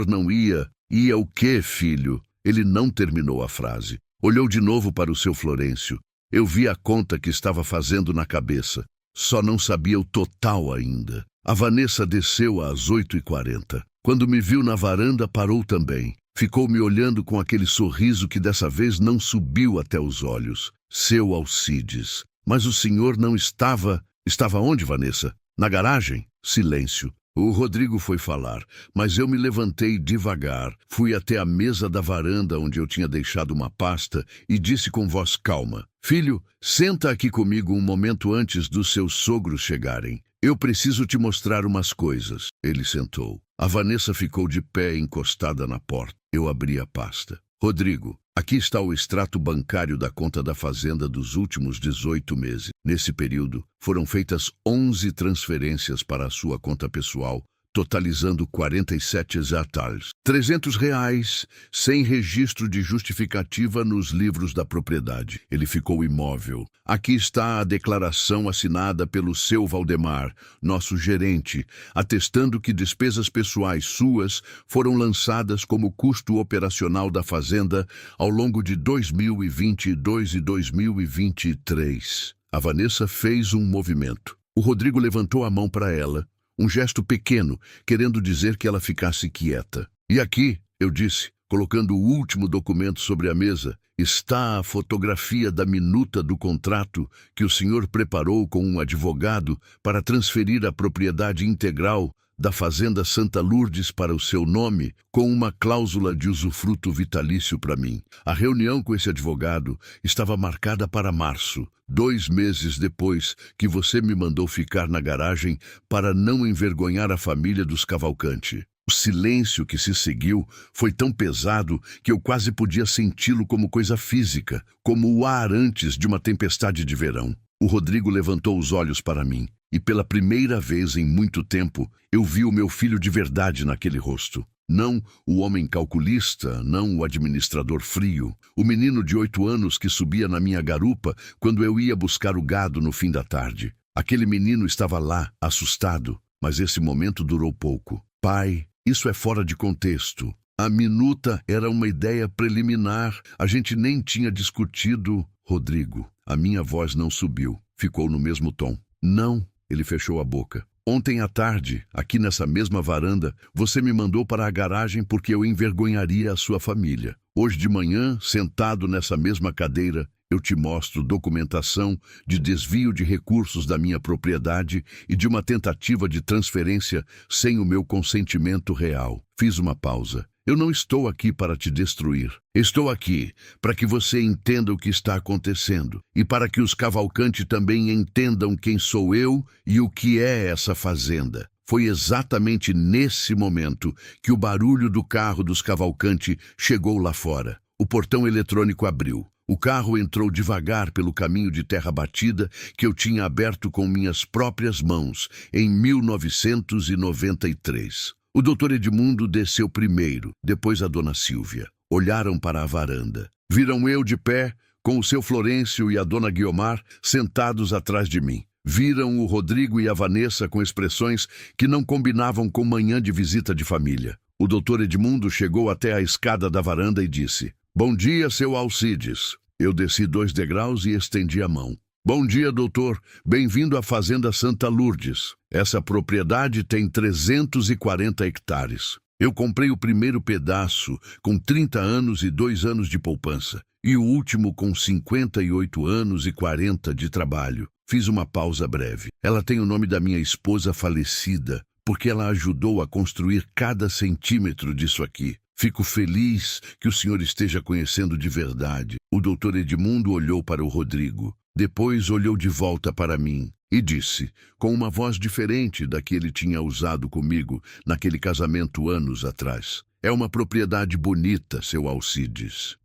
não ia. Ia o quê, filho? Ele não terminou a frase. Olhou de novo para o seu Florencio. Eu vi a conta que estava fazendo na cabeça. Só não sabia o total ainda. A Vanessa desceu às 8h40. Quando me viu na varanda, parou também. Ficou me olhando com aquele sorriso que dessa vez não subiu até os olhos. Seu Alcides. Mas o senhor não estava... Estava onde, Vanessa? Na garagem? Silêncio. O Rodrigo foi falar, mas eu me levantei devagar, fui até a mesa da varanda onde eu tinha deixado uma pasta e disse com voz calma: filho, senta aqui comigo um momento antes dos seus sogros chegarem. Eu preciso te mostrar umas coisas. Ele sentou. A Vanessa ficou de pé encostada na porta. Eu abri a pasta. Rodrigo, aqui está o extrato bancário da conta da fazenda dos últimos 18 meses. Nesse período, foram feitas 11 transferências para a sua conta pessoal, totalizando 47 hectares. R$300, sem registro de justificativa nos livros da propriedade. Ele ficou imóvel. Aqui está a declaração assinada pelo seu Valdemar, nosso gerente, atestando que despesas pessoais suas foram lançadas como custo operacional da fazenda ao longo de 2022 e 2023. A Vanessa fez um movimento. O Rodrigo levantou a mão para ela, um gesto pequeno, querendo dizer que ela ficasse quieta. E aqui, eu disse, colocando o último documento sobre a mesa, está a fotografia da minuta do contrato que o senhor preparou com um advogado para transferir a propriedade integral da Fazenda Santa Lourdes para o seu nome, com uma cláusula de usufruto vitalício para mim. A reunião com esse advogado estava marcada para março, 2 meses depois que você me mandou ficar na garagem para não envergonhar a família dos Cavalcanti. O silêncio que se seguiu foi tão pesado que eu quase podia senti-lo como coisa física, como o ar antes de uma tempestade de verão. O Rodrigo levantou os olhos para mim, e pela primeira vez em muito tempo, eu vi o meu filho de verdade naquele rosto. Não o homem calculista, não o administrador frio. O menino de 8 anos que subia na minha garupa quando eu ia buscar o gado no fim da tarde. Aquele menino estava lá, assustado, mas esse momento durou pouco. Pai, isso é fora de contexto. A minuta era uma ideia preliminar. A gente nem tinha discutido. Rodrigo, a minha voz não subiu. Ficou no mesmo tom. Não, ele fechou a boca. Ontem à tarde, aqui nessa mesma varanda, você me mandou para a garagem porque eu envergonharia a sua família. Hoje de manhã, sentado nessa mesma cadeira, eu te mostro documentação de desvio de recursos da minha propriedade e de uma tentativa de transferência sem o meu consentimento real. Fiz uma pausa. Eu não estou aqui para te destruir. Estou aqui para que você entenda o que está acontecendo e para que os Cavalcanti também entendam quem sou eu e o que é essa fazenda. Foi exatamente nesse momento que o barulho do carro dos Cavalcanti chegou lá fora. O portão eletrônico abriu. O carro entrou devagar pelo caminho de terra batida que eu tinha aberto com minhas próprias mãos em 1993. O Dr. Edmundo desceu primeiro, depois a Dona Silvia. Olharam para a varanda. Viram eu de pé, com o seu Florencio e a Dona Guiomar sentados atrás de mim. Viram o Rodrigo e a Vanessa com expressões que não combinavam com manhã de visita de família. O Dr. Edmundo chegou até a escada da varanda e disse: "Bom dia, seu Alcides." Eu desci 2 degraus e estendi a mão. "Bom dia, doutor. Bem-vindo à Fazenda Santa Lourdes. Essa propriedade tem 340 hectares. Eu comprei o primeiro pedaço com 30 anos e 2 anos de poupança, e o último com 58 anos e 40 de trabalho." Fiz uma pausa breve. Ela tem o nome da minha esposa falecida, porque ela ajudou a construir cada centímetro disso aqui. Fico feliz que o senhor esteja conhecendo de verdade. O Dr. Edmundo olhou para o Rodrigo, depois olhou de volta para mim e disse, com uma voz diferente da que ele tinha usado comigo naquele casamento anos atrás: "É uma propriedade bonita, seu Alcides."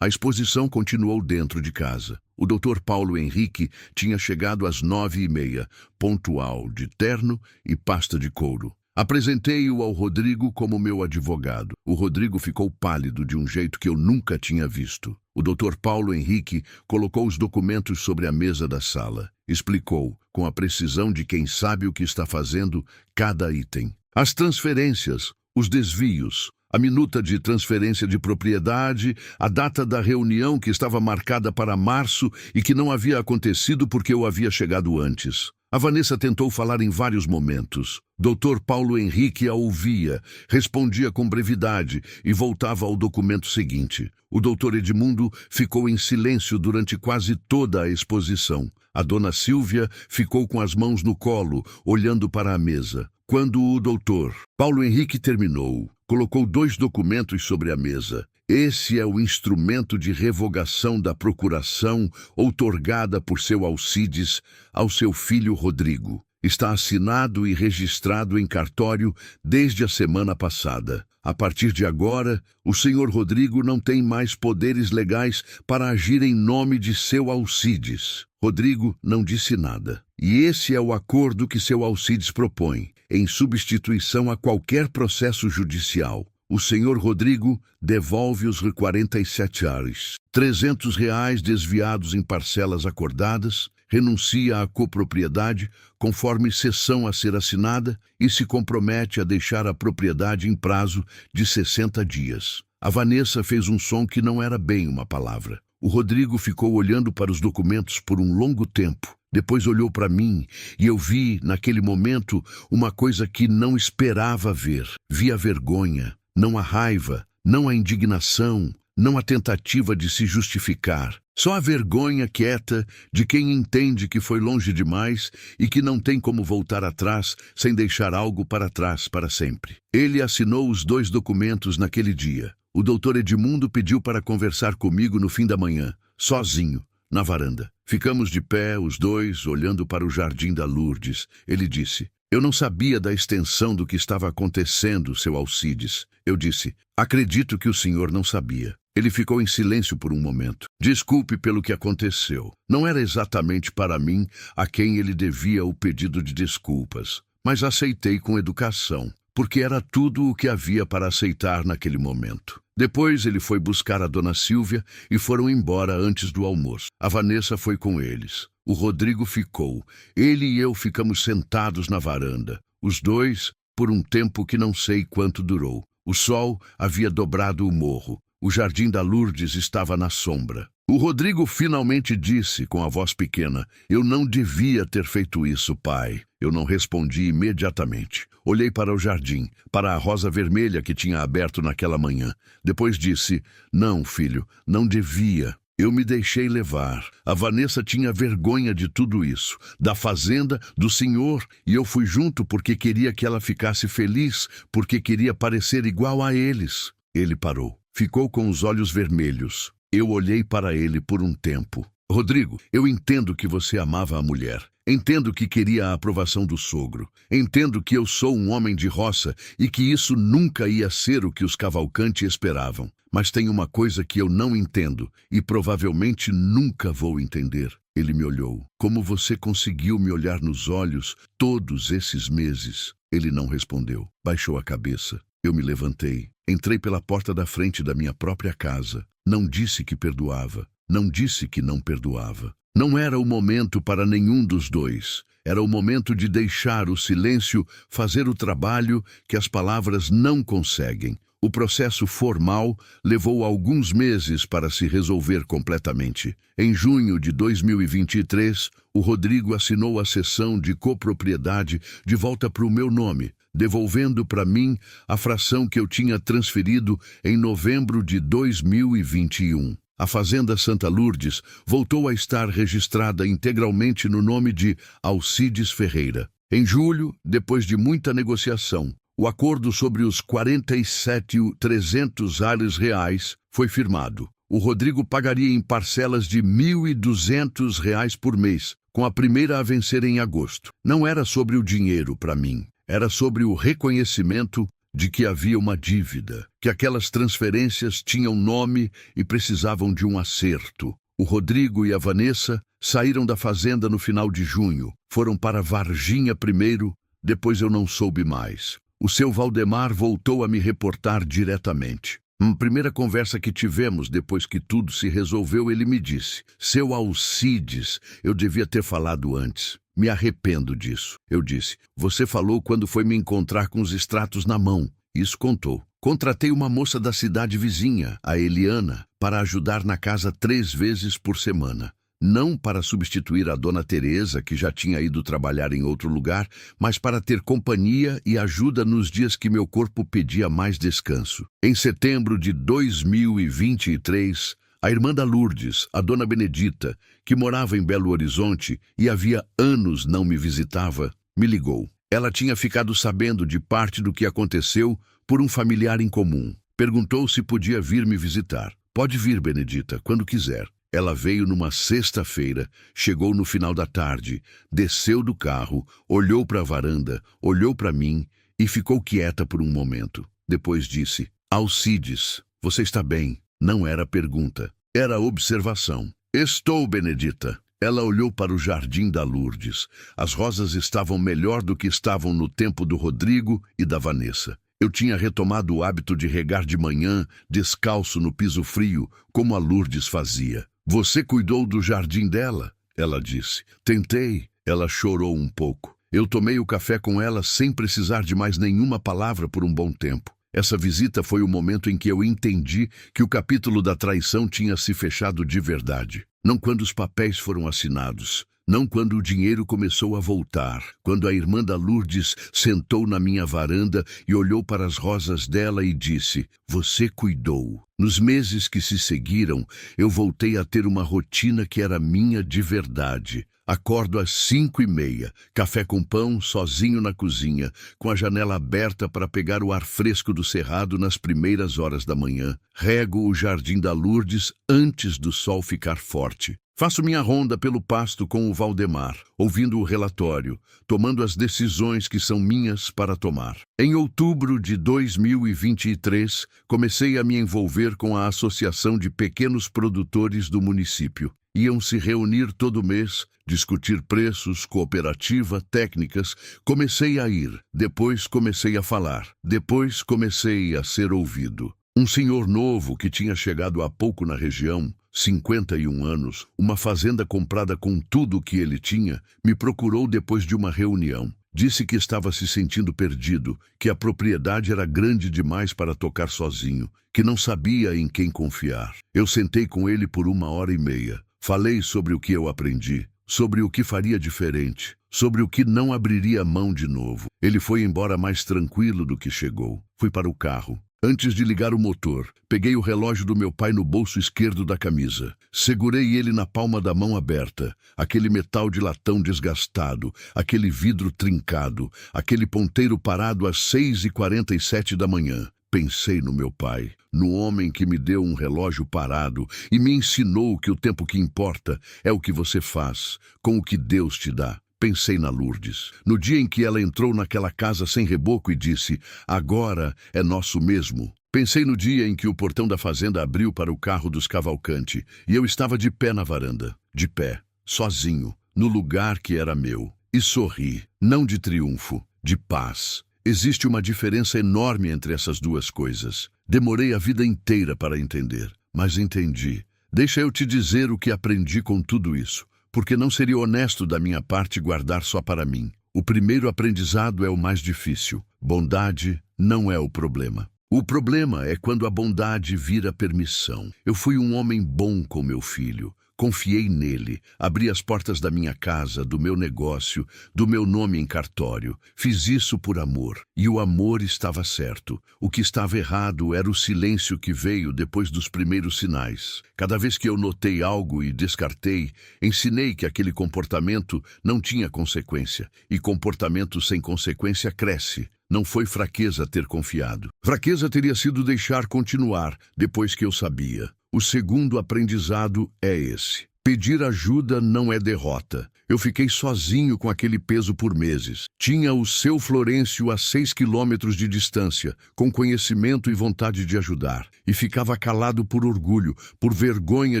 A exposição continuou dentro de casa. O Dr. Paulo Henrique tinha chegado às 9h30, pontual, de terno e pasta de couro. Apresentei-o ao Rodrigo como meu advogado. O Rodrigo ficou pálido de um jeito que eu nunca tinha visto. O Dr. Paulo Henrique colocou os documentos sobre a mesa da sala. Explicou, com a precisão de quem sabe o que está fazendo, cada item. As transferências, os desvios, a minuta de transferência de propriedade, a data da reunião que estava marcada para março e que não havia acontecido porque eu havia chegado antes. A Vanessa tentou falar em vários momentos. Dr. Paulo Henrique a ouvia, respondia com brevidade e voltava ao documento seguinte. O Dr. Edmundo ficou em silêncio durante quase toda a exposição. A Dona Silvia ficou com as mãos no colo, olhando para a mesa. Quando o Dr. Paulo Henrique terminou, colocou 2 documentos sobre a mesa. Esse é o instrumento de revogação da procuração outorgada por seu Alcides ao seu filho Rodrigo. Está assinado e registrado em cartório desde a semana passada. A partir de agora, o senhor Rodrigo não tem mais poderes legais para agir em nome de seu Alcides. Rodrigo não disse nada. E esse é o acordo que seu Alcides propõe, em substituição a qualquer processo judicial. O senhor Rodrigo devolve os 47 ares, R$ 300 desviados em parcelas acordadas, renuncia à copropriedade conforme cessão a ser assinada e se compromete a deixar a propriedade em prazo de 60 dias. A Vanessa fez um som que não era bem uma palavra. O Rodrigo ficou olhando para os documentos por um longo tempo. Depois olhou para mim e eu vi, naquele momento, uma coisa que não esperava ver. Vi a vergonha, não a raiva, não a indignação, não a tentativa de se justificar. Só a vergonha quieta de quem entende que foi longe demais e que não tem como voltar atrás sem deixar algo para trás para sempre. Ele assinou os 2 documentos naquele dia. O Dr. Edmundo pediu para conversar comigo no fim da manhã, sozinho, na varanda. Ficamos de pé, os 2, olhando para o Jardim da Lourdes. Ele disse: "Eu não sabia da extensão do que estava acontecendo, seu Alcides." Eu disse: "Acredito que o senhor não sabia." Ele ficou em silêncio por um momento. "Desculpe pelo que aconteceu. Não era exatamente para mim a quem ele devia o pedido de desculpas, mas aceitei com educação, porque era tudo o que havia para aceitar naquele momento." Depois ele foi buscar a Dona Silvia e foram embora antes do almoço. A Vanessa foi com eles. O Rodrigo ficou. Ele e eu ficamos sentados na varanda. Os 2, por um tempo que não sei quanto durou. O sol havia dobrado o morro. O Jardim da Lourdes estava na sombra. O Rodrigo finalmente disse, com a voz pequena: "Eu não devia ter feito isso, pai." Eu não respondi imediatamente. Olhei para o jardim, para a rosa vermelha que tinha aberto naquela manhã. Depois disse: "Não, filho, não devia." Eu me deixei levar. A Vanessa tinha vergonha de tudo isso, da fazenda, do senhor, e eu fui junto porque queria que ela ficasse feliz, porque queria parecer igual a eles. Ele parou. Ficou com os olhos vermelhos. Eu olhei para ele por um tempo. "Rodrigo, eu entendo que você amava a mulher. Entendo que queria a aprovação do sogro. Entendo que eu sou um homem de roça e que isso nunca ia ser o que os Cavalcanti esperavam. Mas tem uma coisa que eu não entendo e provavelmente nunca vou entender. Ele me olhou. Como você conseguiu me olhar nos olhos todos esses meses? Ele não respondeu. Baixou a cabeça. Eu me levantei. Entrei pela porta da frente da minha própria casa. Não disse que perdoava. Não disse que não perdoava. Não era o momento para nenhum dos dois. Era o momento de deixar o silêncio fazer o trabalho que as palavras não conseguem. O processo formal levou alguns meses para se resolver completamente. Em junho de 2023, o Rodrigo assinou a cessão de copropriedade de volta para o meu nome, devolvendo para mim a fração que eu tinha transferido em novembro de 2021. A Fazenda Santa Lourdes voltou a estar registrada integralmente no nome de Alcides Ferreira. Em julho, depois de muita negociação, o acordo sobre os 47.300 reais foi firmado. O Rodrigo pagaria em parcelas de R$ 1.200 por mês, com a primeira a vencer em agosto. Não era sobre o dinheiro para mim, era sobre o reconhecimento de que havia uma dívida, que aquelas transferências tinham nome e precisavam de um acerto. O Rodrigo e a Vanessa saíram da fazenda no final de junho, foram para Varginha primeiro, depois eu não soube mais. O seu Valdemar voltou a me reportar diretamente. Na primeira conversa que tivemos, depois que tudo se resolveu, ele me disse: "Seu Alcides, eu devia ter falado antes. Me arrependo disso." Eu disse: "Você falou quando foi me encontrar com os extratos na mão." Isso contou. Contratei uma moça da cidade vizinha, a Eliana, para ajudar na casa 3 vezes por semana. Não para substituir a dona Teresa, que já tinha ido trabalhar em outro lugar, mas para ter companhia e ajuda nos dias que meu corpo pedia mais descanso. Em setembro de 2023, a irmã da Lourdes, a dona Benedita, que morava em Belo Horizonte e havia anos não me visitava, me ligou. Ela tinha ficado sabendo de parte do que aconteceu por um familiar em comum. Perguntou se podia vir me visitar. "Pode vir, Benedita, quando quiser." Ela veio numa sexta-feira, chegou no final da tarde, desceu do carro, olhou para a varanda, olhou para mim e ficou quieta por um momento. Depois disse: "Alcides, você está bem?" Não era pergunta, era observação. "Estou, Benedita." Ela olhou para o jardim da Lourdes. As rosas estavam melhor do que estavam no tempo do Rodrigo e da Vanessa. Eu tinha retomado o hábito de regar de manhã, descalço no piso frio, como a Lourdes fazia. "Você cuidou do jardim dela?" ela disse. "Tentei." Ela chorou um pouco. Eu tomei o café com ela sem precisar de mais nenhuma palavra por um bom tempo. Essa visita foi o momento em que eu entendi que o capítulo da traição tinha se fechado de verdade. Não quando os papéis foram assinados, não quando o dinheiro começou a voltar, quando a irmã da Lourdes sentou na minha varanda e olhou para as rosas dela e disse: "Você cuidou." Nos meses que se seguiram, eu voltei a ter uma rotina que era minha de verdade. Acordo às 5h30, café com pão, sozinho na cozinha, com a janela aberta para pegar o ar fresco do cerrado nas primeiras horas da manhã. Rego o jardim da Lourdes antes do sol ficar forte. Faço minha ronda pelo pasto com o Valdemar, ouvindo o relatório, tomando as decisões que são minhas para tomar. Em outubro de 2023, comecei a me envolver com a Associação de Pequenos Produtores do município. Iam se reunir todo mês, discutir preços, cooperativa, técnicas. Comecei a ir, depois comecei a falar, depois comecei a ser ouvido. Um senhor novo que tinha chegado há pouco na região, 51 anos, uma fazenda comprada com tudo o que ele tinha, me procurou depois de uma reunião. Disse que estava se sentindo perdido, que a propriedade era grande demais para tocar sozinho, que não sabia em quem confiar. Eu sentei com ele por 1h30. Falei sobre o que eu aprendi, sobre o que faria diferente, sobre o que não abriria mão de novo. Ele foi embora mais tranquilo do que chegou. Fui para o carro. Antes de ligar o motor, peguei o relógio do meu pai no bolso esquerdo da camisa. Segurei ele na palma da mão aberta, aquele metal de latão desgastado, aquele vidro trincado, aquele ponteiro parado às 6h47 da manhã. Pensei no meu pai, no homem que me deu um relógio parado e me ensinou que o tempo que importa é o que você faz, com o que Deus te dá. Pensei na Lourdes, no dia em que ela entrou naquela casa sem reboco e disse: "Agora é nosso mesmo." Pensei no dia em que o portão da fazenda abriu para o carro dos Cavalcante e eu estava de pé na varanda, de pé, sozinho, no lugar que era meu. E sorri, não de triunfo, de paz. Existe uma diferença enorme entre essas duas coisas. Demorei a vida inteira para entender, mas entendi. Deixa eu te dizer o que aprendi com tudo isso, porque não seria honesto da minha parte guardar só para mim. O primeiro aprendizado é o mais difícil. Bondade não é o problema. O problema é quando a bondade vira permissão. Eu fui um homem bom com meu filho. Confiei nele, abri as portas da minha casa, do meu negócio, do meu nome em cartório. Fiz isso por amor, e o amor estava certo. O que estava errado era o silêncio que veio depois dos primeiros sinais. Cada vez que eu notei algo e descartei, ensinei que aquele comportamento não tinha consequência, e comportamento sem consequência cresce. Não foi fraqueza ter confiado. Fraqueza teria sido deixar continuar depois que eu sabia. O segundo aprendizado é esse. Pedir ajuda não é derrota. Eu fiquei sozinho com aquele peso por meses. Tinha o seu Florencio a 6 quilômetros de distância, com conhecimento e vontade de ajudar. E ficava calado por orgulho, por vergonha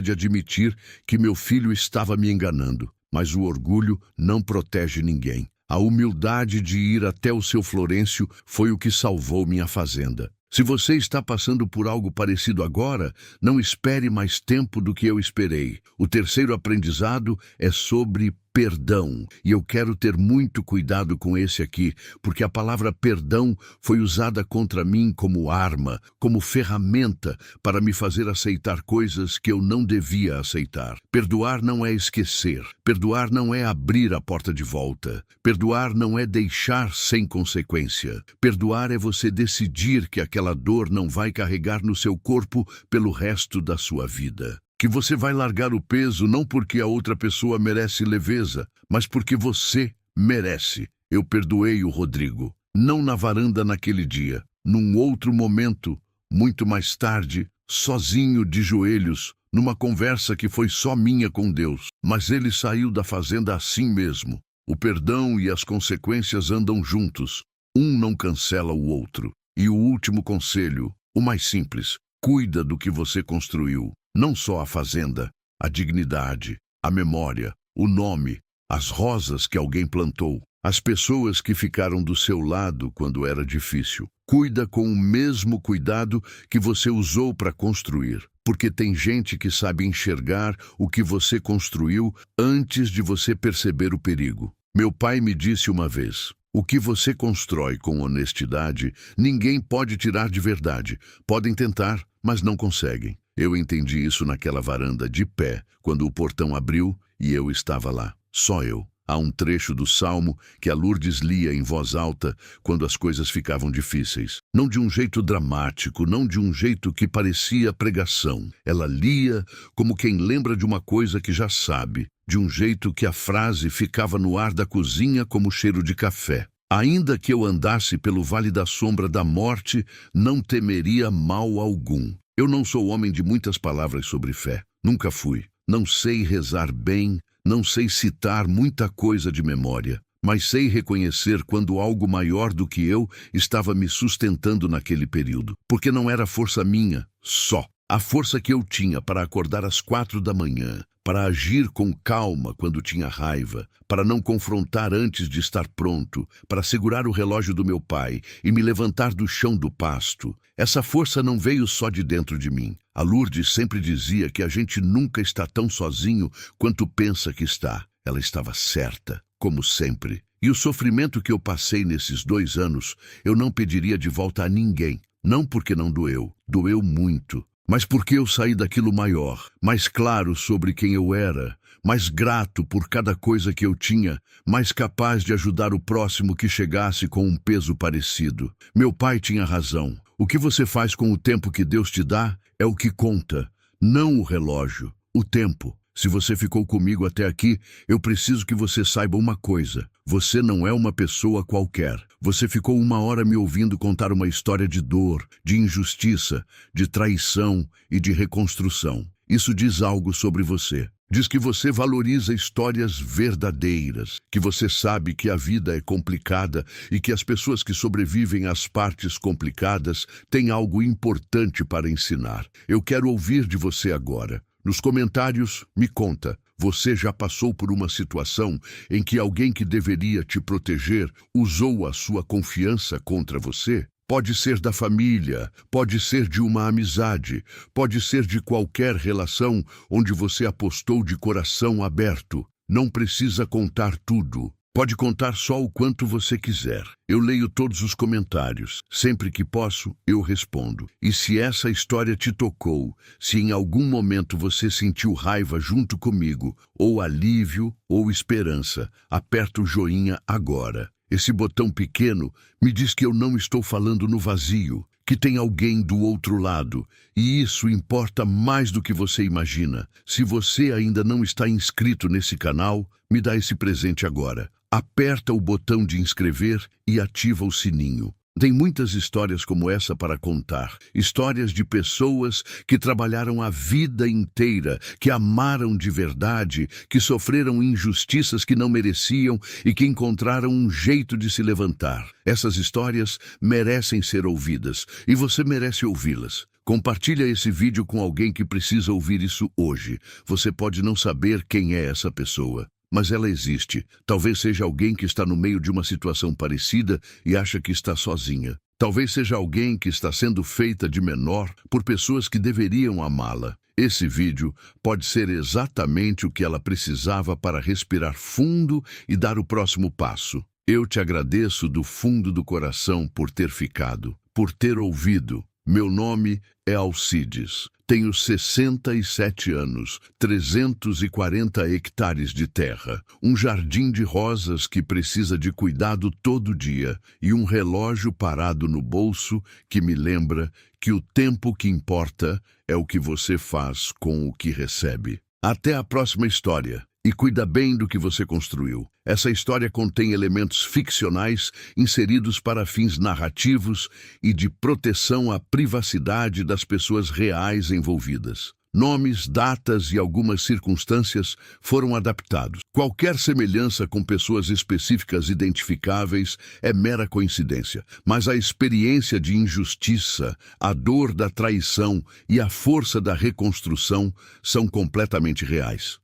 de admitir que meu filho estava me enganando. Mas o orgulho não protege ninguém. A humildade de ir até o seu Florencio foi o que salvou minha fazenda. Se você está passando por algo parecido agora, não espere mais tempo do que eu esperei. O terceiro aprendizado é sobre perdão. E eu quero ter muito cuidado com esse aqui, porque a palavra perdão foi usada contra mim como arma, como ferramenta para me fazer aceitar coisas que eu não devia aceitar. Perdoar não é esquecer. Perdoar não é abrir a porta de volta. Perdoar não é deixar sem consequência. Perdoar é você decidir que aquela dor não vai carregar no seu corpo pelo resto da sua vida. Que você vai largar o peso não porque a outra pessoa merece leveza, mas porque você merece. Eu perdoei o Rodrigo, não na varanda naquele dia, num outro momento, muito mais tarde, sozinho de joelhos, numa conversa que foi só minha com Deus. Mas ele saiu da fazenda assim mesmo. O perdão e as consequências andam juntos. Um não cancela o outro. E o último conselho, o mais simples, cuida do que você construiu. Não só a fazenda, a dignidade, a memória, o nome, as rosas que alguém plantou, as pessoas que ficaram do seu lado quando era difícil. Cuida com o mesmo cuidado que você usou para construir, porque tem gente que sabe enxergar o que você construiu antes de você perceber o perigo. Meu pai me disse uma vez: o que você constrói com honestidade, ninguém pode tirar de verdade. Podem tentar, mas não conseguem. Eu entendi isso naquela varanda de pé, quando o portão abriu e eu estava lá. Só eu. Há um trecho do Salmo que a Lourdes lia em voz alta quando as coisas ficavam difíceis. Não de um jeito dramático, não de um jeito que parecia pregação. Ela lia como quem lembra de uma coisa que já sabe, de um jeito que a frase ficava no ar da cozinha como cheiro de café. Ainda que eu andasse pelo vale da sombra da morte, não temeria mal algum. Eu não sou homem de muitas palavras sobre fé. Nunca fui. Não sei rezar bem, não sei citar muita coisa de memória, mas sei reconhecer quando algo maior do que eu estava me sustentando naquele período. Porque não era força minha, só. A força que eu tinha para acordar às 4 da manhã, para agir com calma quando tinha raiva, para não confrontar antes de estar pronto, para segurar o relógio do meu pai e me levantar do chão do pasto. Essa força não veio só de dentro de mim. A Lourdes sempre dizia que a gente nunca está tão sozinho quanto pensa que está. Ela estava certa, como sempre. E o sofrimento que eu passei nesses 2 anos, eu não pediria de volta a ninguém. Não porque não doeu, doeu muito. Mas porque eu saí daquilo maior, mais claro sobre quem eu era, mais grato por cada coisa que eu tinha, mais capaz de ajudar o próximo que chegasse com um peso parecido. Meu pai tinha razão. O que você faz com o tempo que Deus te dá é o que conta, não o relógio, o tempo. Se você ficou comigo até aqui, eu preciso que você saiba uma coisa. Você não é uma pessoa qualquer. Você ficou 1 hora me ouvindo contar uma história de dor, de injustiça, de traição e de reconstrução. Isso diz algo sobre você. Diz que você valoriza histórias verdadeiras, que você sabe que a vida é complicada e que as pessoas que sobrevivem às partes complicadas têm algo importante para ensinar. Eu quero ouvir de você agora. Nos comentários, me conta. Você já passou por uma situação em que alguém que deveria te proteger usou a sua confiança contra você? Pode ser da família, pode ser de uma amizade, pode ser de qualquer relação onde você apostou de coração aberto. Não precisa contar tudo. Pode contar só o quanto você quiser. Eu leio todos os comentários. Sempre que posso, eu respondo. E se essa história te tocou, se em algum momento você sentiu raiva junto comigo, ou alívio, ou esperança, aperta o joinha agora. Esse botão pequeno me diz que eu não estou falando no vazio, que tem alguém do outro lado, e isso importa mais do que você imagina. Se você ainda não está inscrito nesse canal, me dá esse presente agora. Aperta o botão de inscrever e ativa o sininho. Tem muitas histórias como essa para contar. Histórias de pessoas que trabalharam a vida inteira, que amaram de verdade, que sofreram injustiças que não mereciam e que encontraram um jeito de se levantar. Essas histórias merecem ser ouvidas e você merece ouvi-las. Compartilha esse vídeo com alguém que precisa ouvir isso hoje. Você pode não saber quem é essa pessoa, mas ela existe. Talvez seja alguém que está no meio de uma situação parecida e acha que está sozinha. Talvez seja alguém que está sendo feita de menor por pessoas que deveriam amá-la. Esse vídeo pode ser exatamente o que ela precisava para respirar fundo e dar o próximo passo. Eu te agradeço do fundo do coração por ter ficado, por ter ouvido. Meu nome é Alcides. Tenho 67 anos, 340 hectares de terra, um jardim de rosas que precisa de cuidado todo dia e um relógio parado no bolso que me lembra que o tempo que importa é o que você faz com o que recebe. Até a próxima história. E cuida bem do que você construiu. Essa história contém elementos ficcionais inseridos para fins narrativos e de proteção à privacidade das pessoas reais envolvidas. Nomes, datas e algumas circunstâncias foram adaptados. Qualquer semelhança com pessoas específicas identificáveis é mera coincidência, mas a experiência de injustiça, a dor da traição e a força da reconstrução são completamente reais.